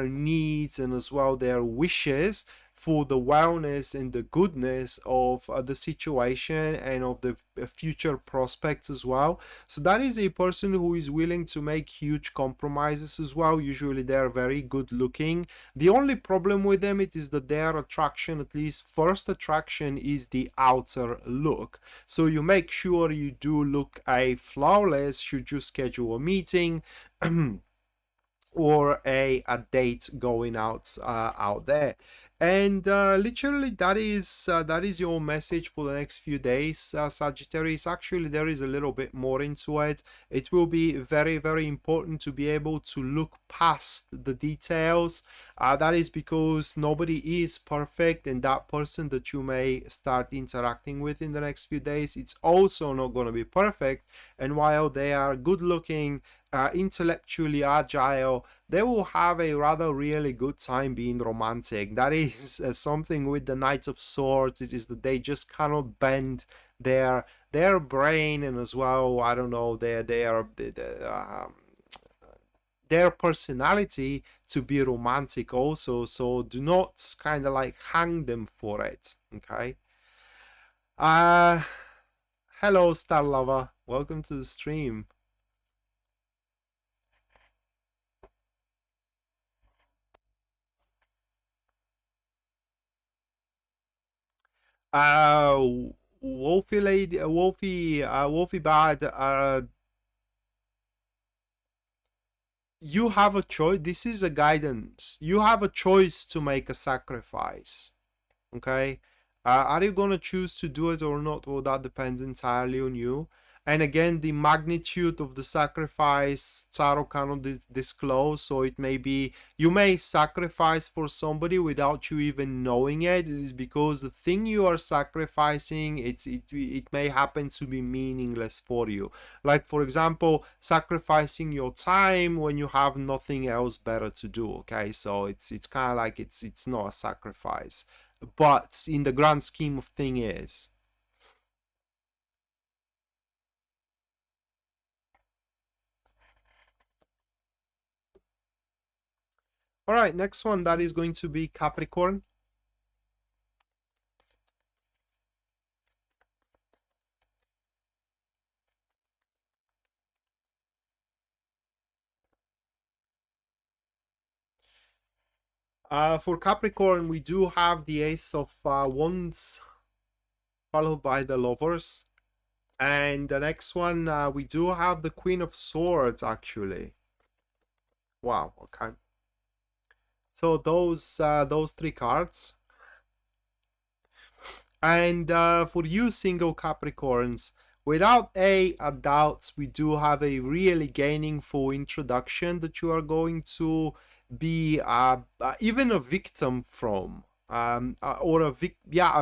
Speaker 1: needs and as well their wishes for the wellness and the goodness of the situation and of the future prospects as well. So that is a person who is willing to make huge compromises as well. Usually they're very good looking. The only problem with them it is that their attraction, at least first attraction, is the outer look. So you make sure you do look a flawless should you schedule a meeting or a date going out there. And literally that is your message for the next few days, Sagittarius. Actually, there is a little bit more into it. It will be very, very important to be able to look past the details. That is because nobody is perfect, and that person that you may start interacting with in the next few days, it's also not going to be perfect. And while they are good looking, intellectually agile, they will have a rather really good time being romantic. That is something with the Knight of Swords. It is that they just cannot bend their brain, and as well, I don't know, their personality to be romantic also. So do not kind of like hang them for it. Okay. Hello, Star Lover. Welcome to the stream. Wolfie lady, Wolfie bad. You have a choice. This is a guidance. You have a choice to make a sacrifice. Okay. Are you gonna choose to do it or not? Well, that depends entirely on you. And again, the magnitude of the sacrifice Tarot cannot disclose. So it may be you may sacrifice for somebody without you even knowing it. It is because the thing you are sacrificing, it may happen to be meaningless for you. Like for example, sacrificing your time when you have nothing else better to do. Okay, so it's kind of like it's not a sacrifice, but in the grand scheme of thing is. All right, next one, that is going to be Capricorn. For Capricorn, we do have the Ace of Wands, followed by the Lovers. And the next one, we do have the Queen of Swords, actually. Wow, okay. So those three cards. And for you single Capricorns, without a doubt, we do have a really gaining full introduction that you are going to be even a victim from, or a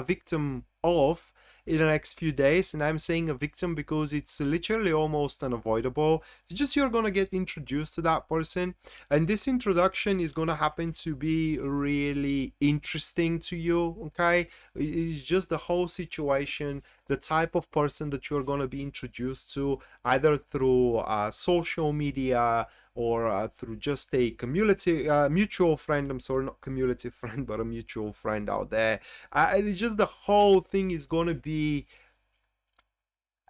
Speaker 1: victim of in the next few days. And I'm saying a victim because it's literally almost unavoidable. Just you're gonna get introduced to that person, and this introduction is gonna happen to be really interesting to you. Okay, it's just the whole situation, the type of person that you're gonna be introduced to, either through social media or through just a community mutual friend. I'm sorry, not community friend, but a mutual friend out there. It's just the whole thing is gonna be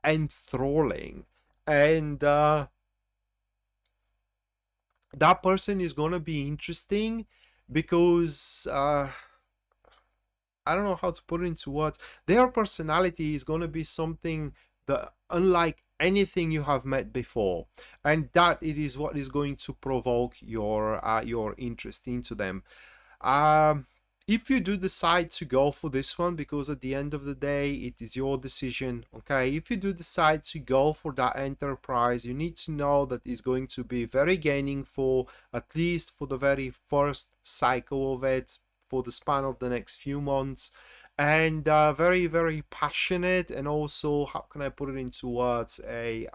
Speaker 1: enthralling, and that person is gonna be interesting because I don't know how to put it into words. Their personality is gonna be something that unlike anything you have met before, and that it is what is going to provoke your interest into them. If you do decide to go for this one, because at the end of the day it is your decision, okay, if you do decide to go for that enterprise, you need to know that it's going to be very gaining for at least for the very first cycle of it, for the span of the next few months, and very, very passionate, and also, how can I put it into words, a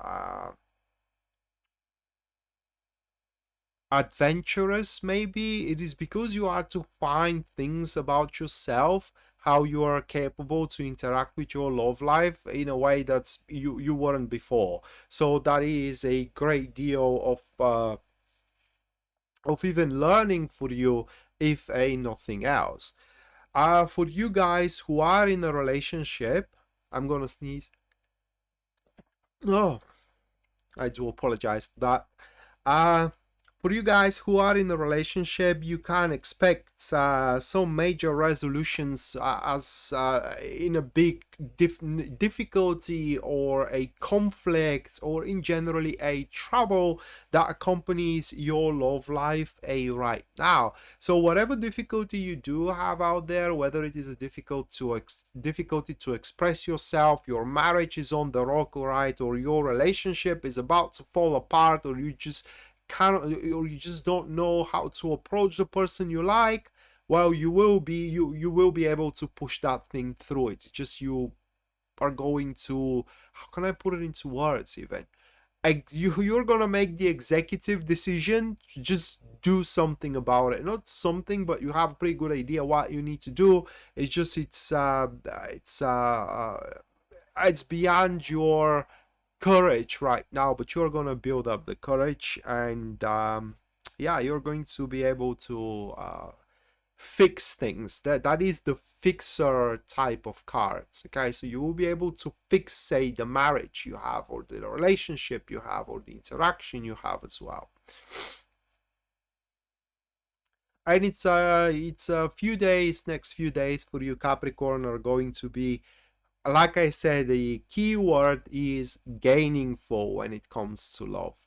Speaker 1: adventurous maybe. It is because you are to find things about yourself, how you are capable to interact with your love life in a way that's you weren't before. So that is a great deal of even learning for you, if a nothing else. For you guys who are in a relationship, I'm gonna sneeze. Oh, I do apologize for that. Uh, for you guys who are in a relationship, you can expect some major resolutions as in a big difficulty or a conflict, or in generally a trouble that accompanies your love life right now. So whatever difficulty you do have out there, whether it is a difficulty to express yourself, your marriage is on the rock, right, or your relationship is about to fall apart, or you just can't, or you just don't know how to approach the person you like, well, you will be able to push that thing through. It's just you are going to, how can I put it into words even? You're gonna make the executive decision to just do something about it. Not something, but you have a pretty good idea what you need to do. It's just it's beyond your courage right now, but you're gonna build up the courage, and yeah, you're going to be able to fix things. That is the fixer type of cards. Okay, so you will be able to fix, say, the marriage you have, or the relationship you have, or the interaction you have as well. And it's a few days, next few days for you Capricorn are going to be, like I said, the key word is gainingful when it comes to love.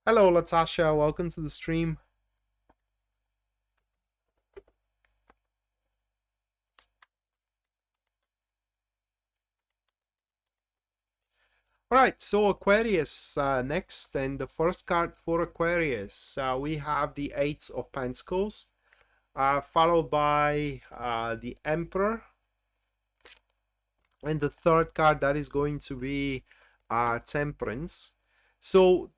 Speaker 1: Hello Latasha, welcome to the stream. All right, so Aquarius next, and the first card for Aquarius, we have the Eight of Pentacles, followed by the Emperor, and the third card, that is going to be Temperance. So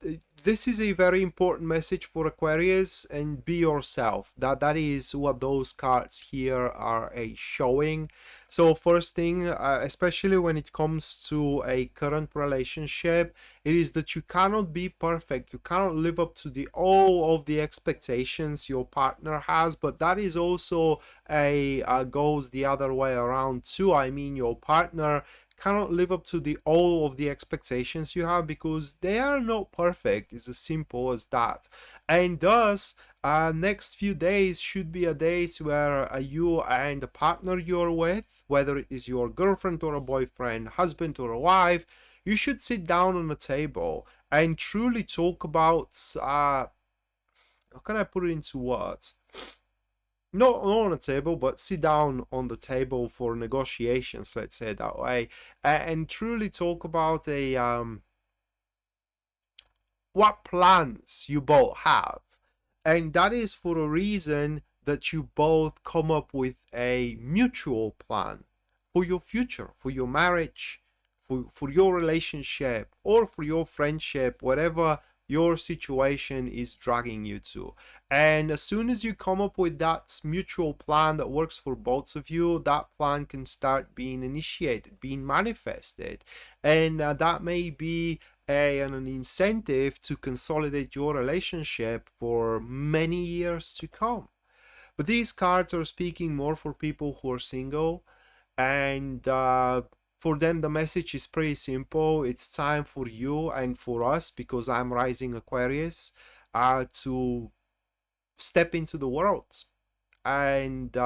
Speaker 1: this is a very important message for Aquarius, and be yourself. That is what those cards here are showing. So first thing, especially when it comes to a current relationship, it is that you cannot be perfect. You cannot live up to all of the expectations your partner has, but that is also goes the other way around too. I mean, your partner cannot live up to all of the expectations you have, because they are not perfect. It's as simple as that. And thus next few days should be a days where you and the partner you're with, whether it is your girlfriend or a boyfriend, husband or a wife, you should sit down on a table and truly talk about how can I put it into words? Not on a table, but sit down on the table for negotiations, let's say it that way, and truly talk about what plans you both have. And that is for a reason that you both come up with a mutual plan for your future, for your marriage, for your relationship, or for your friendship, whatever your situation is dragging you to. And as soon as you come up with that mutual plan that works for both of you, that plan can start being initiated, being manifested, and that may be an incentive to consolidate your relationship for many years to come. But these cards are speaking more for people who are single, and for them the message is pretty simple. It's time for you and for us, because I'm rising Aquarius, to step into the world and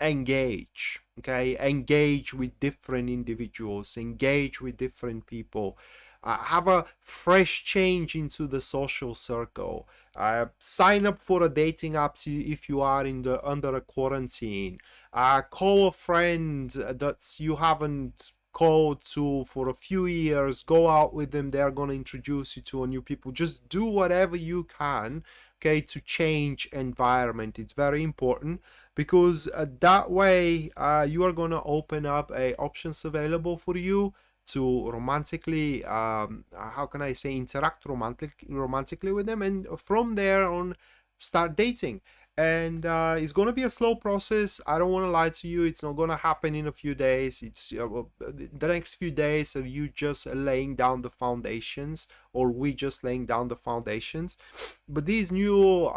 Speaker 1: engage. Okay, engage with different individuals, engage with different people, have a fresh change into the social circle, sign up for a dating app if you are under a quarantine, call a friend that you haven't called to for a few years, go out with them, they're going to introduce you to a new people. Just do whatever you can, okay, to change environment. It's very important, because that way you are going to open up options available for you to romantically how can I say, interact romantically with them, and from there on start dating. and it's going to be a slow process. I don't want to lie to you, it's not going to happen in a few days. It's the next few days are you just laying down the foundations, or we just laying down the foundations. But these new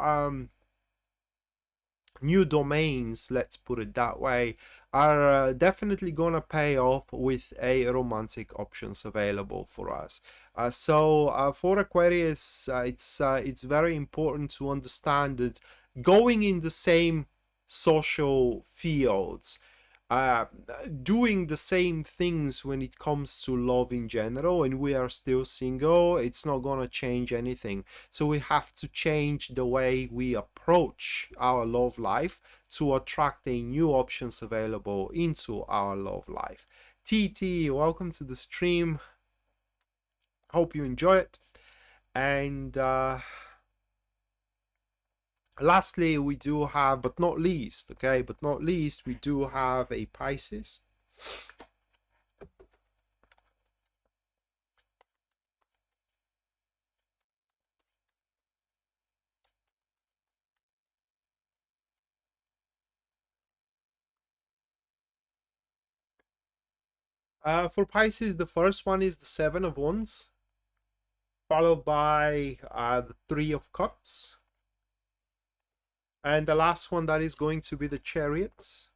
Speaker 1: domains, let's put it that way, are definitely gonna pay off with a romantic options available for us. So for Aquarius, it's very important to understand that going in the same social fields, uh, doing the same things when it comes to love in general, and we are still single, it's not gonna change anything. So we have to change the way we approach our love life to attract a new options available into our love life. TT, welcome to the stream. Hope you enjoy it. And lastly, we do have, but not least, okay, but not least, we do have a Pisces. For Pisces, the first one is the Seven of Wands, followed by the Three of Cups, and the last one that is going to be the Chariots.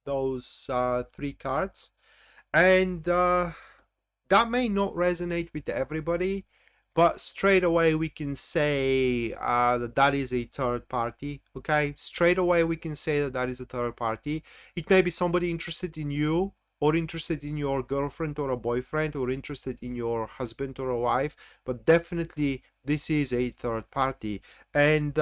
Speaker 1: Those three cards, and that may not resonate with everybody, but straight away we can say that that is a third party. Okay, straight away we can say that that is a third party. It may be somebody interested in you, or interested in your girlfriend or a boyfriend, or interested in your husband or a wife, but definitely this is a third party. And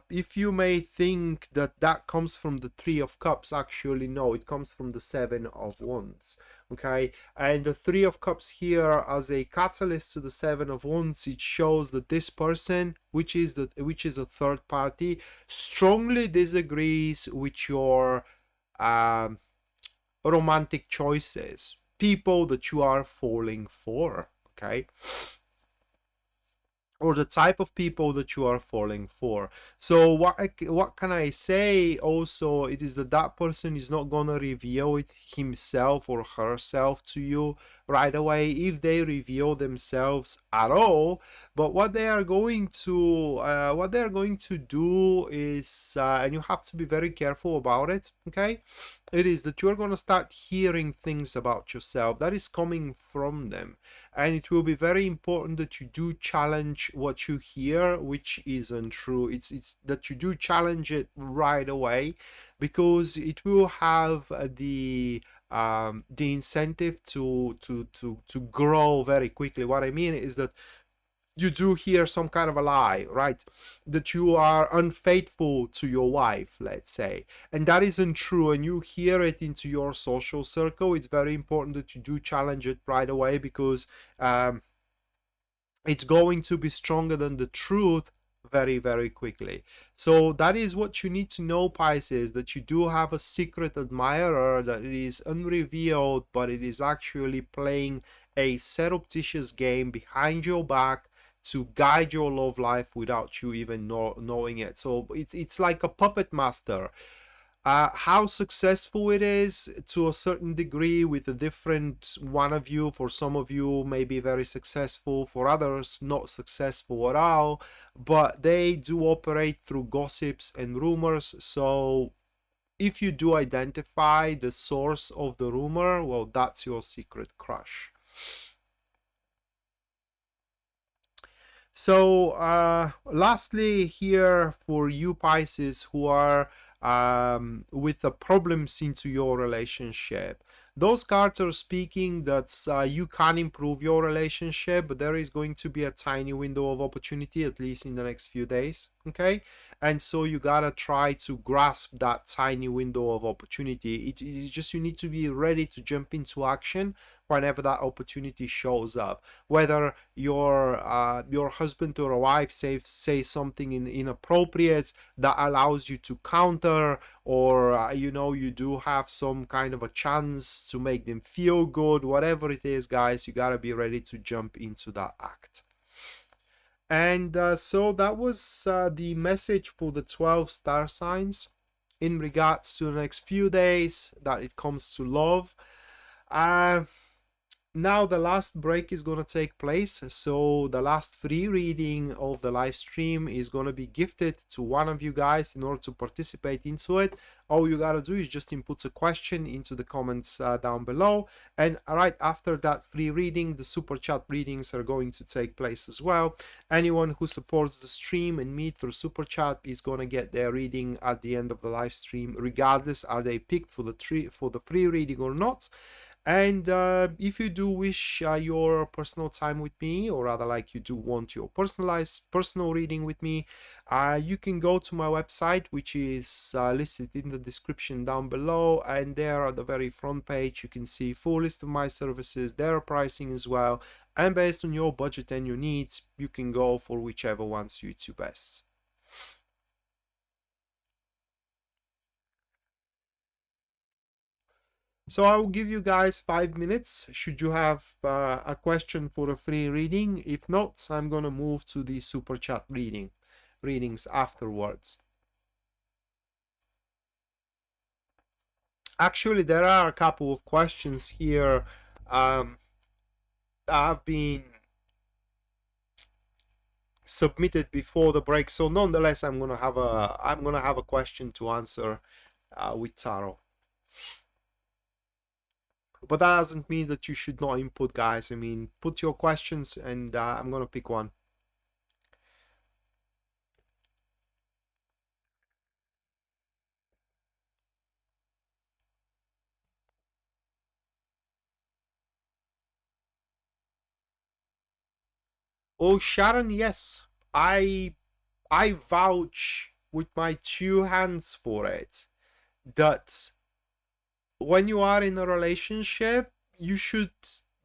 Speaker 1: if you may think that that comes from the Three of Cups, actually no, it comes from the Seven of Wands. Okay, and the Three of Cups here as a catalyst to the Seven of Wands, it shows that this person, which is a third party, strongly disagrees with your romantic choices, people that you are falling for, okay, or the type of people that you are falling for. So what can I say also, it is that that person is not gonna reveal it himself or herself to you right away, if they reveal themselves at all. But what they are going to do is and you have to be very careful about it, okay, it is that you're going to start hearing things about yourself that is coming from them, and it will be very important that you do challenge what you hear, which isn't true. It's that you do challenge it right away, because it will have the incentive to grow very quickly. What I mean is that you do hear some kind of a lie, right? That you are unfaithful to your wife, let's say, and that isn't true, and you hear it into your social circle. It's very important that you do challenge it right away, because it's going to be stronger than the truth very, very quickly. So that is what you need to know, Pisces, that you do have a secret admirer that is unrevealed, but it is actually playing a surreptitious game behind your back to guide your love life without you even knowing it. So it's like a puppet master. How successful it is to a certain degree with a different one of you. For some of you may be very successful, for others not successful at all, but they do operate through gossips and rumors. So if you do identify the source of the rumor, well, that's your secret crush. So lastly here, for you Pisces who are with the problems into your relationship, those cards are speaking that you can improve your relationship, but there is going to be a tiny window of opportunity, at least in the next few days, okay? And so you gotta try to grasp that tiny window of opportunity. It is just, you need to be ready to jump into action whenever that opportunity shows up. Whether your husband or a wife say something inappropriate that allows you to counter, or you do have some kind of a chance to make them feel good, whatever it is, guys, you gotta be ready to jump into that act. And so that was the message for the 12 star signs in regards to the next few days that it comes to love. Uh, Now the last break is gonna take place, so the last free reading of the live stream is gonna be gifted to one of you guys. In order to participate into it, all you gotta do is just input a question into the comments down below, and right after that free reading, the super chat readings are going to take place as well. Anyone who supports the stream and me through super chat is gonna get their reading at the end of the live stream, regardless are they picked for the free reading or not. And if you do wish your personal time with me, or rather like you do want your personalized personal reading with me, you can go to my website, which is listed in the description down below, and there at the very front page you can see full list of my services, their pricing as well, and based on your budget and your needs you can go for whichever one suits you best. So I will give you guys 5 minutes should you have a question for a free reading. If not, I'm gonna move to the super chat readings afterwards. Actually, there are a couple of questions here that have been submitted before the break. So nonetheless, I'm gonna have a question to answer with tarot. But that doesn't mean that you should not input, guys. I mean, put your questions and I'm gonna pick one. Oh, Sharon, yes. I vouch with my two hands for it that when you are in a relationship,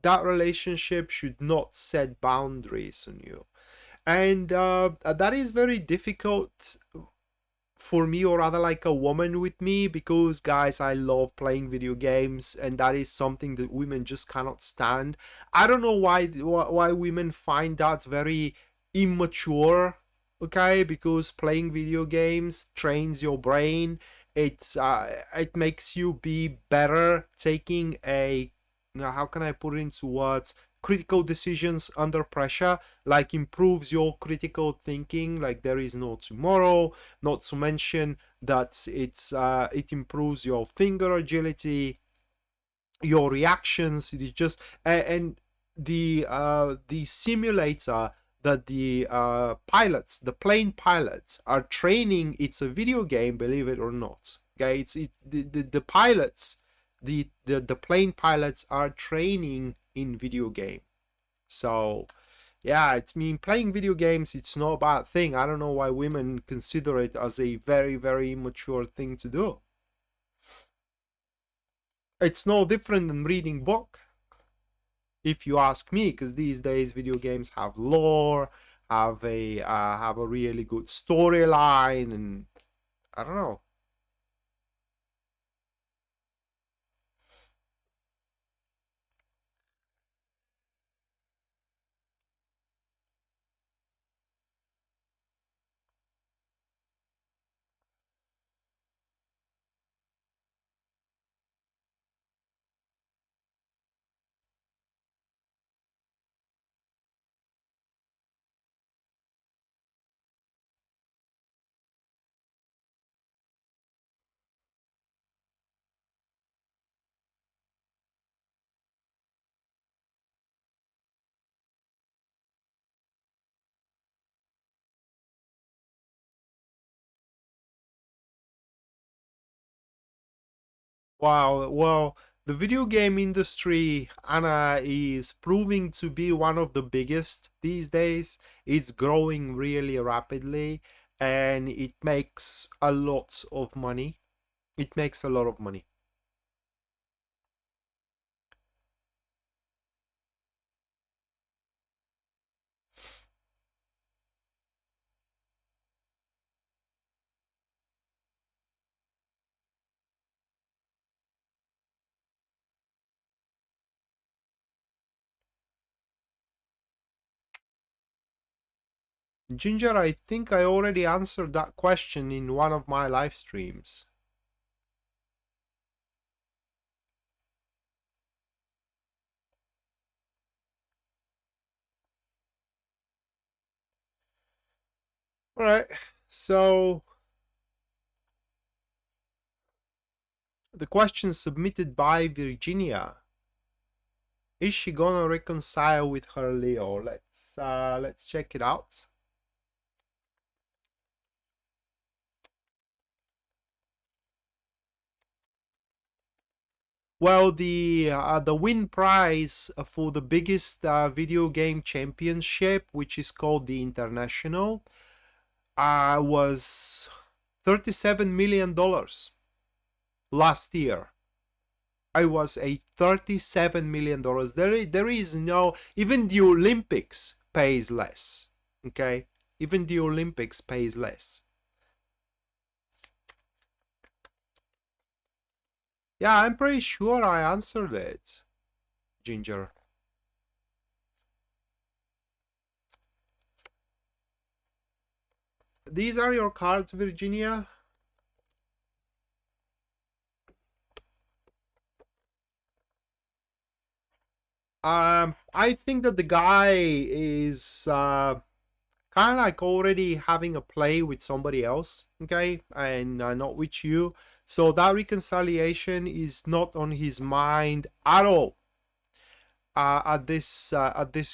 Speaker 1: that relationship should not set boundaries on you. And that is very difficult for me, or rather like a woman with me, because guys, I love playing video games and that is something that women just cannot stand. I don't know why women find that very immature. Okay, because playing video games trains your brain. It makes you be better taking a, how can I put it into words, critical decisions under pressure, like improves your critical thinking like there is no tomorrow. Not to mention that it improves your finger agility, your reactions. It is just and the simulator that the pilots, the plane pilots are training, it's a video game, believe it or not. Okay, the pilots, the plane pilots are training in video game. So yeah, it's mean playing video games, it's not a bad thing. I don't know why women consider it as a very, very immature thing to do. It's no different than reading book, if you ask me, because these days video games have lore, have a really good storyline, and I don't know. Wow, well, the video game industry, Anna, is proving to be one of the biggest these days. It's growing really rapidly and it makes a lot of money. It makes a lot of money. Ginger, I think I already answered that question in one of my live streams. All right, so the question submitted by Virginia: is she gonna reconcile with her Leo? Let's check it out. Well, the win prize for the biggest video game championship, which is called the International, was $37 million last year. I was a $37 million. There is no, even the Olympics pays less. Okay, even the Olympics pays less. Yeah, I'm pretty sure I answered it, Ginger. These are your cards, Virginia. I think that the guy is kind of like already having a play with somebody else, okay, and not with you. So that reconciliation is not on his mind at all at this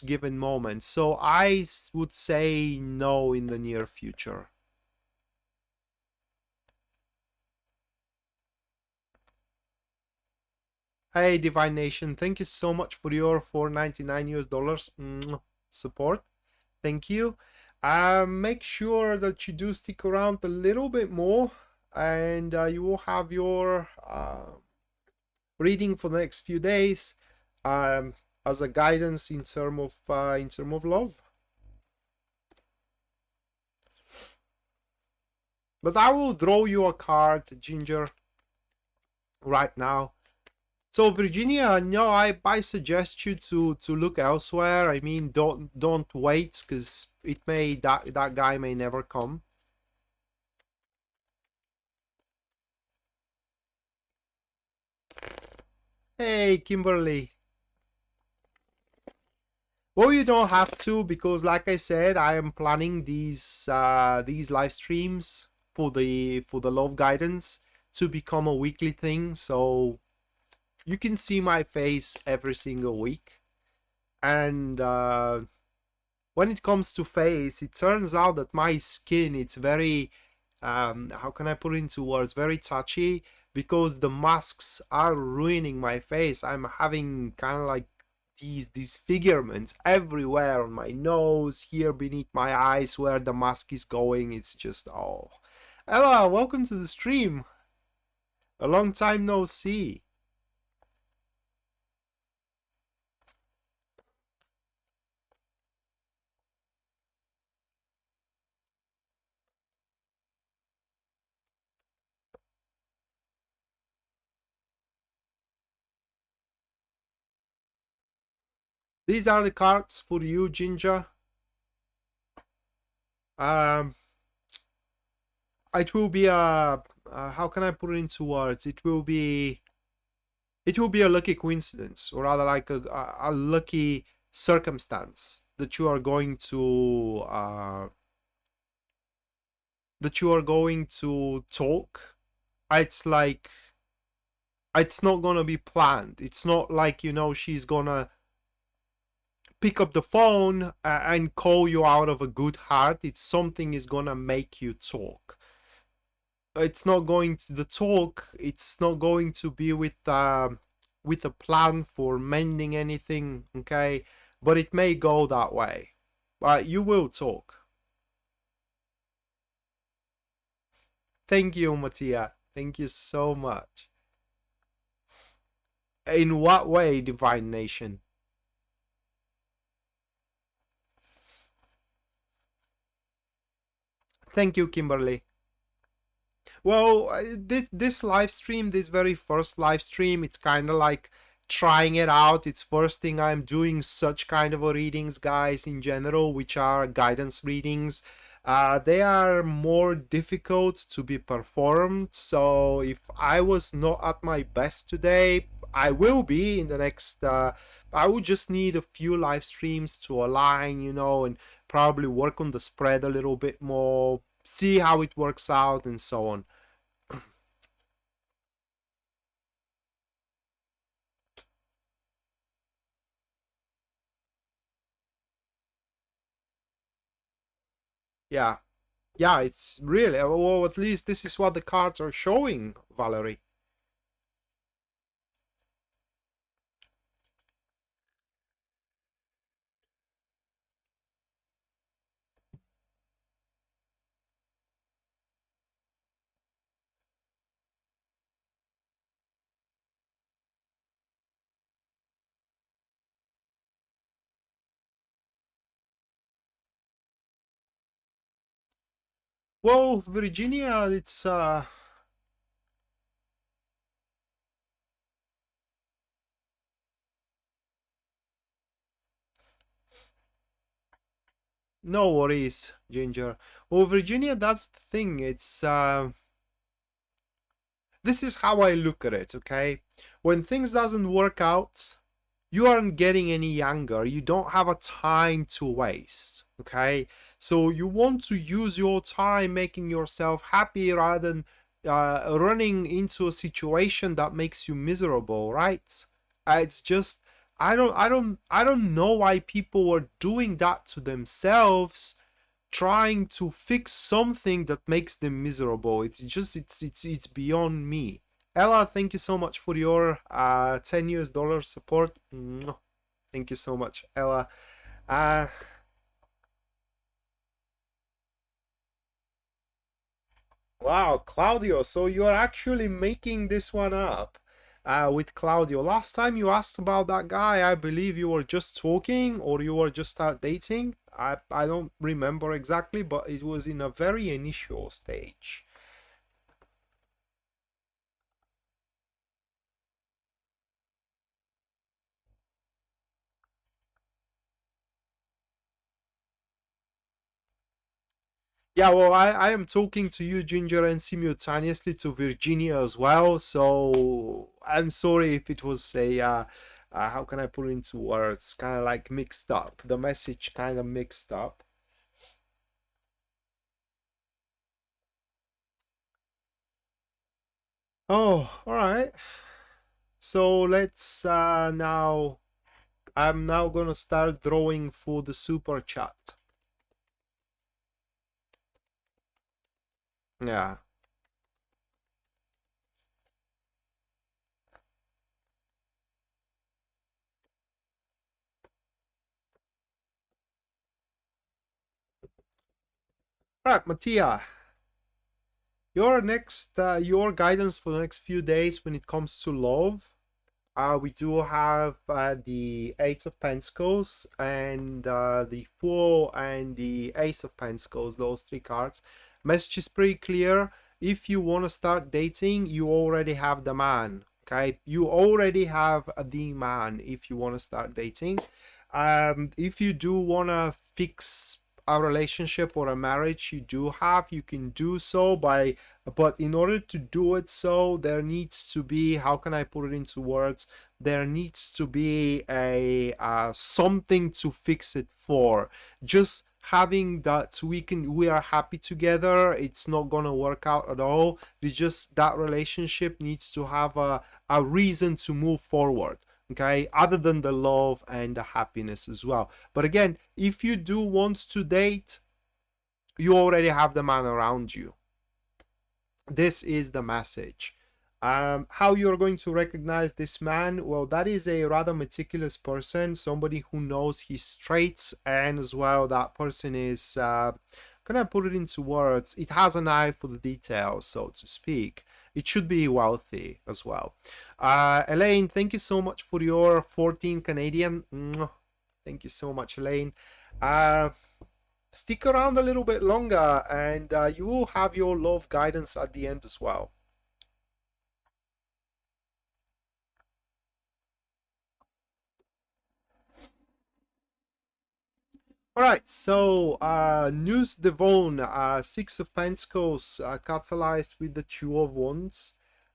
Speaker 1: given moment. So I would say no in the near future. Hey, Divine Nation, thank you so much for your $4.99 support. Thank you. Make sure that you do stick around a little bit more, and you will have your reading for the next few days as a guidance in term of love. But I will draw you a card, Ginger, right now. So Virginia, no, I suggest you to look elsewhere. I mean, don't wait, because it may that guy may never come. Hey, Kimberly. Well, you don't have to, because like I said, I am planning these live streams for the love guidance to become a weekly thing, so you can see my face every single week. And when it comes to face, it turns out that my skin, it's very how can I put it into words, very touchy, because the masks are ruining my face. I'm having kind of like these disfigurements everywhere on my nose, here beneath my eyes where the mask is going. It's just, oh, Ella, welcome to the stream. A long time no see. These are the cards for you, Ginger. It will be a how can I put it into words? It will be a lucky coincidence, or rather like a lucky circumstance that you are going to talk. It's like, it's not gonna be planned. It's not like, you know, she's gonna pick up the phone and call you out of a good heart. It's something is gonna make you talk. It's not going to the talk. It's not going to be with a plan for mending anything, okay? But it may go that way. But you will talk. Thank you, Mattia. Thank you so much. In what way, Divine Nation? Thank you, Kimberly. Well, this live stream, this very first live stream, it's kind of like trying it out. It's first thing I'm doing such kind of a readings, guys, in general, which are guidance readings. They are more difficult to be performed, so if I was not at my best today, I will be in the next I would just need a few live streams to align, you know, and probably work on the spread a little bit more, see how it works out, and so on. Yeah, yeah, it's really, well, at least this is what the cards are showing, Valerie. Well, Virginia, it's no worries, Ginger. Well, Virginia, that's the thing. It's this is how I look at it, okay? When things doesn't work out, you aren't getting any younger. You don't have a time to waste, okay? So you want to use your time making yourself happy rather than running into a situation that makes you miserable, right? It's just I don't know why people are doing that to themselves, trying to fix something that makes them miserable. It's just it's beyond me. Ella, thank you so much for your $10 support. Thank you so much, Ella. uh wow, Claudio, so you are actually making this one up with Claudio. Last time you asked about that guy, I believe you were just talking or you were just start dating. I don't remember exactly, but it was in a very initial stage. Yeah, well, I am talking to you, Ginger, and simultaneously to Virginia as well. So I'm sorry if it was a, how can I put it into words? Kind of like mixed up. The message kind of mixed up. Oh, all right. So let's now. I'm now gonna start drawing for the super chat. Yeah. All right, Mattia. Your next, your guidance for the next few days when it comes to love. We do have the Eight of Pentacles and the Fool and the Ace of Pentacles, those three cards. Message is pretty clear. If you want to start dating, you already have the man. Okay, you already have the man if you want to start dating. If you do want to fix a relationship or a marriage, you can do so by, but in order to do it, so there needs to be, how can I put it into words, there needs to be a something to fix it for. Just having that we are happy together, it's not gonna work out at all. It's just that relationship needs to have a reason to move forward, okay, other than the love and the happiness as well. But again, if you do want to date, you already have the man around you. This is the message. How you're going to recognize this man? Well, that is a rather meticulous person, somebody who knows his traits, and as well that person is, can I put it into words, it has an eye for the details, so to speak. It should be wealthy as well. Elaine, thank you so much for your 14 Canadian. Thank you so much, Elaine. Stick around a little bit longer and you will have your love guidance at the end as well. All right, so News Devon, Six of Pentacles, catalyzed with the Two of Wands,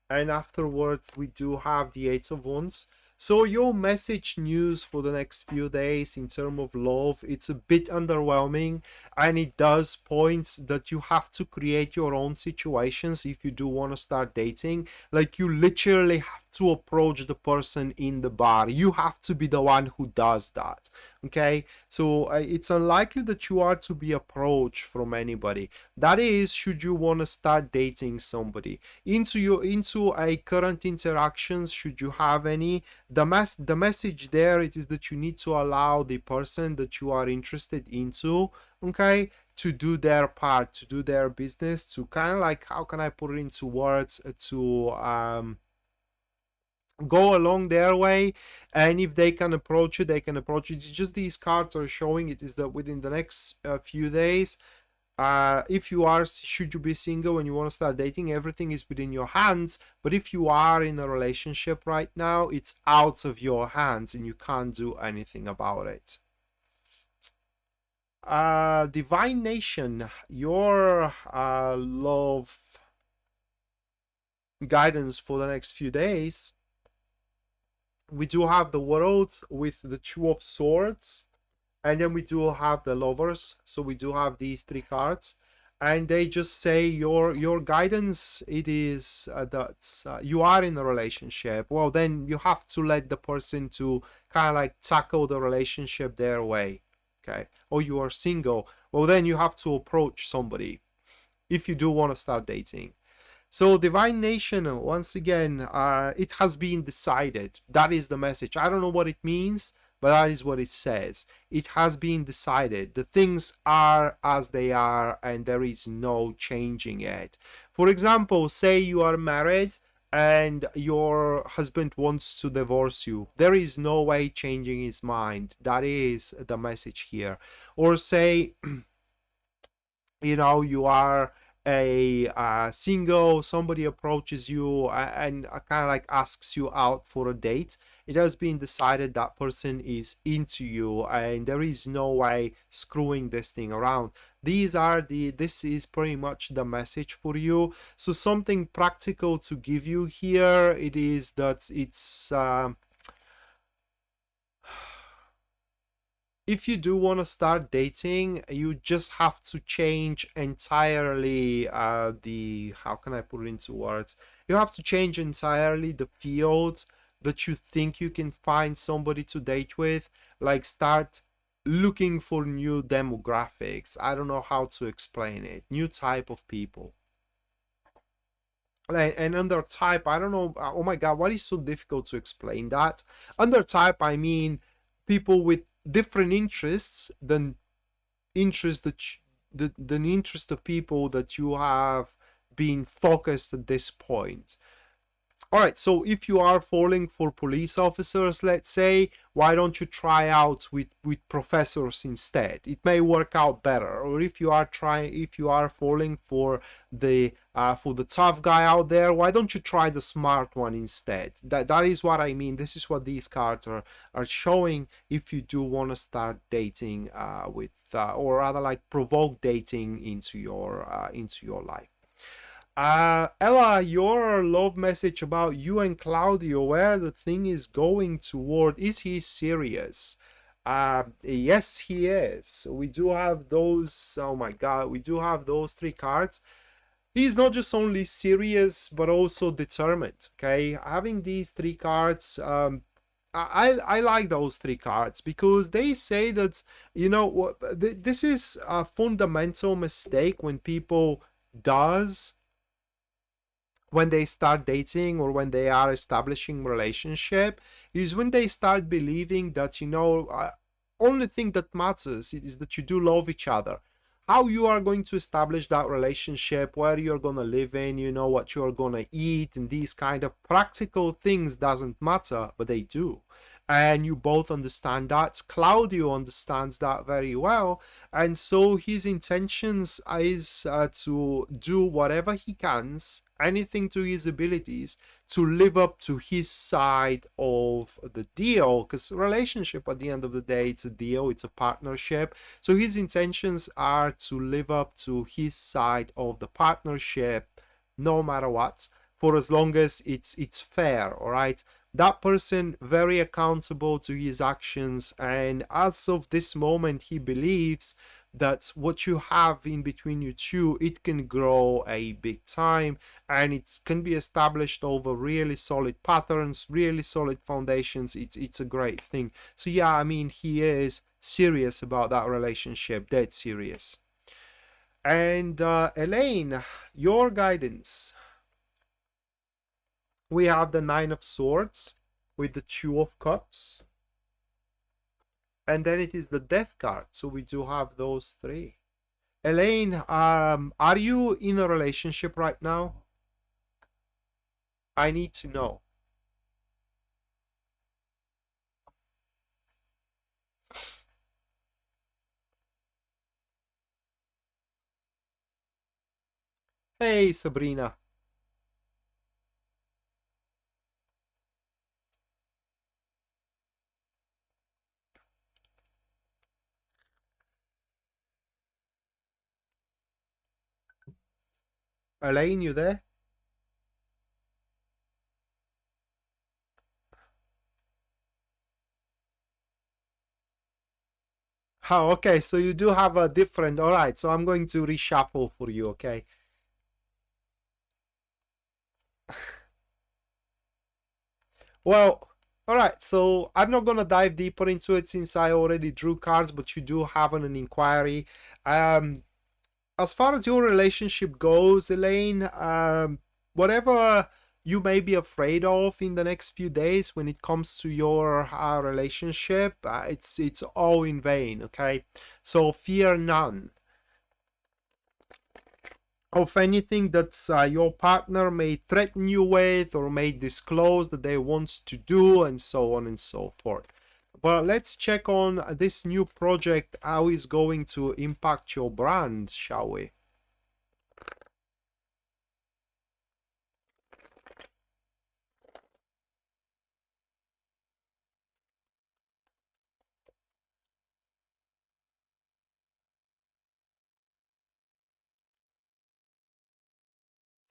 Speaker 1: and afterwards we do have the Eight of Wands. So your message news for the next few days in terms of love, it's a bit underwhelming, and it does point that you have to create your own situations if you do want to start dating. Like, you literally have to approach the person in the bar. You have to be the one who does that. Okay, so it's unlikely that you are to be approached from anybody. That is, should you want to start dating somebody into a current interactions, should you have any, the message there, it is that you need to allow the person that you are interested into, okay, to do their part, to do their business, to kind of like, how can I put it into words, to go along their way. And if they can approach you, they can approach you. It's just these cards are showing it is that within the next few days, if you are, should you be single and you want to start dating, everything is within your hands. But if you are in a relationship right now, it's out of your hands and you can't do anything about it. Divine Nation, your love guidance for the next few days. We do have the World with the Two of Swords, and then we do have the Lovers. So we do have these three cards, and they just say your guidance, it is that you are in a relationship. Well, then you have to let the person to kind of like tackle the relationship their way. Okay, or you are single, well, then you have to approach somebody if you do want to start dating. So Divine Nation, once again, it has been decided. That is the message. I don't know what it means, but that is what it says. It has been decided. The things are as they are, and there is no changing it. For example, say you are married and your husband wants to divorce you. There is no way changing his mind. That is the message here. Or say, you know, you are a single, somebody approaches you and kind of like asks you out for a date. It has been decided that person is into you, and there is no way screwing this thing around. This is pretty much the message for you. So something practical to give you here, it is that it's if you do want to start dating, you just have to change entirely the, how can I put it into words? You have to change entirely the field that you think you can find somebody to date with. Like, start looking for new demographics. I don't know how to explain it. New type of people. And under type, I don't know. Oh my God, what is so difficult to explain that? Under type, I mean people with different interests than interest that the interest of people that you have been focused at this point. All right, so if you are falling for police officers, let's say, why don't you try out with professors instead? It may work out better. Or if you are falling for the tough guy out there, why don't you try the smart one instead? That is what I mean. This is what these cards are showing if you do want to start dating with or rather like provoke dating into your life. Ella, your love message about you and Claudio, where the thing is going toward, is he serious? Yes, he is. We do have those, oh my God, we do have those three cards. He's not just only serious, but also determined, okay? Having these three cards, I like those three cards because they say that, you know, this is a fundamental mistake when people when they start dating or when they are establishing relationship, is when they start believing that, you know, only thing that matters is that you do love each other. How you are going to establish that relationship, where you're going to live in, you know, what you're going to eat, and these kind of practical things doesn't matter, but they do. and you both understand that. Claudio understands that very well, and so his intentions is to do whatever he can, anything to his abilities, to live up to his side of the deal, because relationship at the end of the day, it's a deal, it's a partnership. So his intentions are to live up to his side of the partnership no matter what, for as long as it's fair. All right, that person very accountable to his actions, and as of this moment he believes that what you have in between you two, it can grow a big time, and it can be established over really solid patterns, really solid foundations. It's a great thing. So yeah, I mean, he is serious about that relationship, dead serious. And Elaine, your guidance. We have the Nine of Swords with the Two of Cups, and then it is the Death card. So we do have those three. Elaine, are you in a relationship right now? I need to know. Hey, Sabrina. Elaine, you there? Oh, okay, so you do have a different... All right, so I'm going to reshuffle for you, okay? Well, all right, so I'm not going to dive deeper into it since I already drew cards, but you do have an inquiry. As far as your relationship goes, Elaine, whatever you may be afraid of in the next few days when it comes to your relationship, it's all in vain, okay? So fear none of anything that your partner may threaten you with or may disclose that they want to do, and so on and so forth. But let's check on this new project, how it's going to impact your brand, shall we?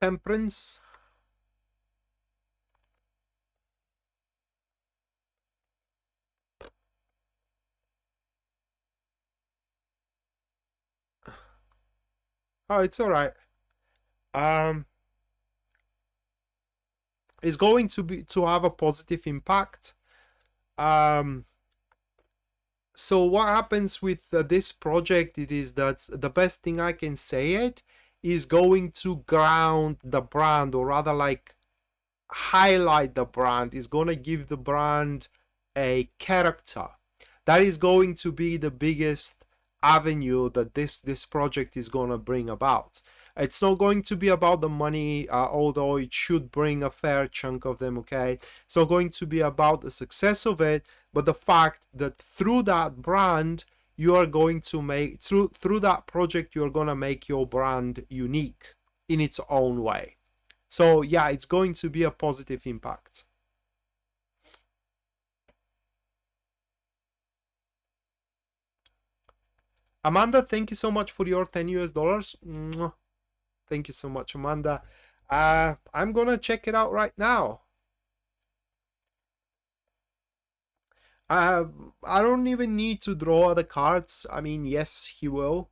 Speaker 1: Temperance. Oh, it's all right. It's going to have a positive impact. So what happens with this project, it is that the best thing I can say it is going to ground the brand, or rather like highlight the brand, is going to give the brand a character. That is going to be the biggest avenue that this project is going to bring about. It's not going to be about the money, although it should bring a fair chunk of them, okay? It's not going to be about the success of it, but the fact that through that brand, you are going to make, through that project, you're going to make your brand unique in its own way. So yeah, it's going to be a positive impact. Amanda, thank you so much for your 10 US dollars. Thank you so much, Amanda. I'm gonna check it out right now. I don't even need to draw the cards. I mean, yes, he will.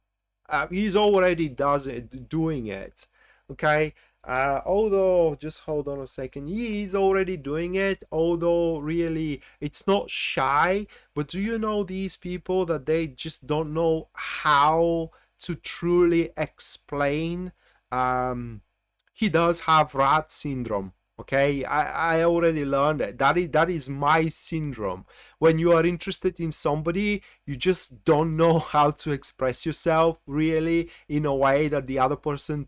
Speaker 1: He's already doing it. Okay. Although, just hold on a second. He's already doing it. Although, really, it's not shy. But do you know these people that they just don't know how to truly explain? He does have rat syndrome. Okay, I already learned it. That is my syndrome. When you are interested in somebody, you just don't know how to express yourself really in a way that the other person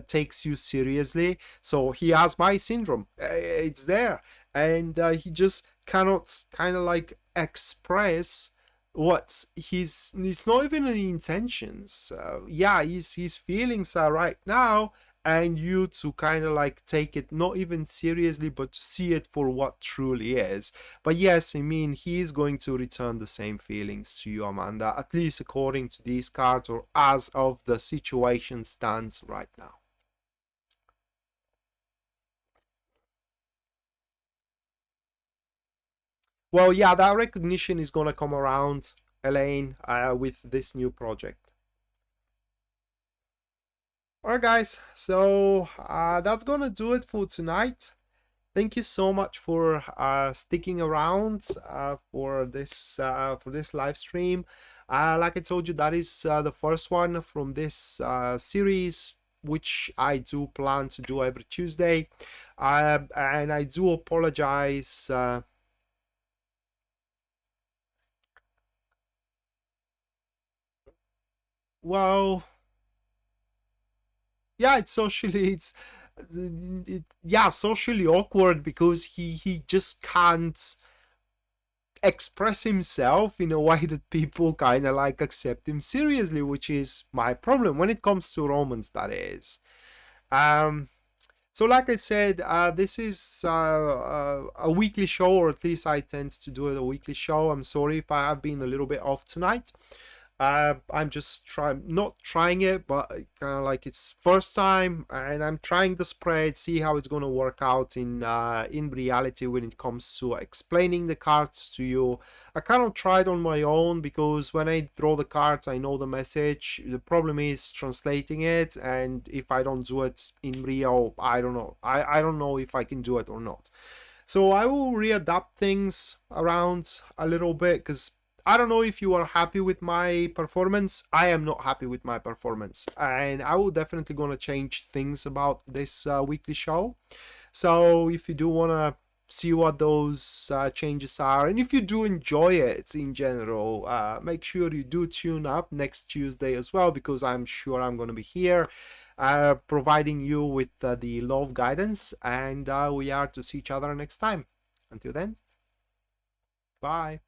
Speaker 1: takes you seriously. So he has my syndrome. It's there, and he just cannot kind of like express what his, it's not even any intentions. Yeah, his feelings are right now, and you to kind of like take it not even seriously, but see it for what truly is. But yes, I mean, he is going to return the same feelings to you, Amanda, at least according to these cards, or as of the situation stands right now. Well, yeah, that recognition is gonna come around, Elaine, with this new project. Alright, guys, so that's gonna do it for tonight. Thank you so much for sticking around for this live stream. Like I told you, that is the first one from this series, which I do plan to do every Tuesday. And I do apologize. Well, yeah, yeah, socially awkward, because he just can't express himself in a way that people kind of like accept him seriously, which is my problem when it comes to romance, that is. So like I said, this is a weekly show, or at least I tend to do it a weekly show. I'm sorry if I have been a little bit off tonight. I'm just not trying it, but kind of like it's first time, and I'm trying the spread, see how it's going to work out in reality when it comes to explaining the cards to you. I kind of tried on my own, because when I draw the cards, I know the message. The problem is translating it, and if I don't do it in real, I don't know. I don't know if I can do it or not. So I will readapt things around a little bit, because I don't know if you are happy with my performance. I am not happy with my performance, and I will definitely gonna change things about this weekly show. So if you do wanna see what those changes are, and if you do enjoy it in general, make sure you do tune up next Tuesday as well, because I'm sure I'm gonna be here providing you with the love guidance, and we are to see each other next time. Until then, bye.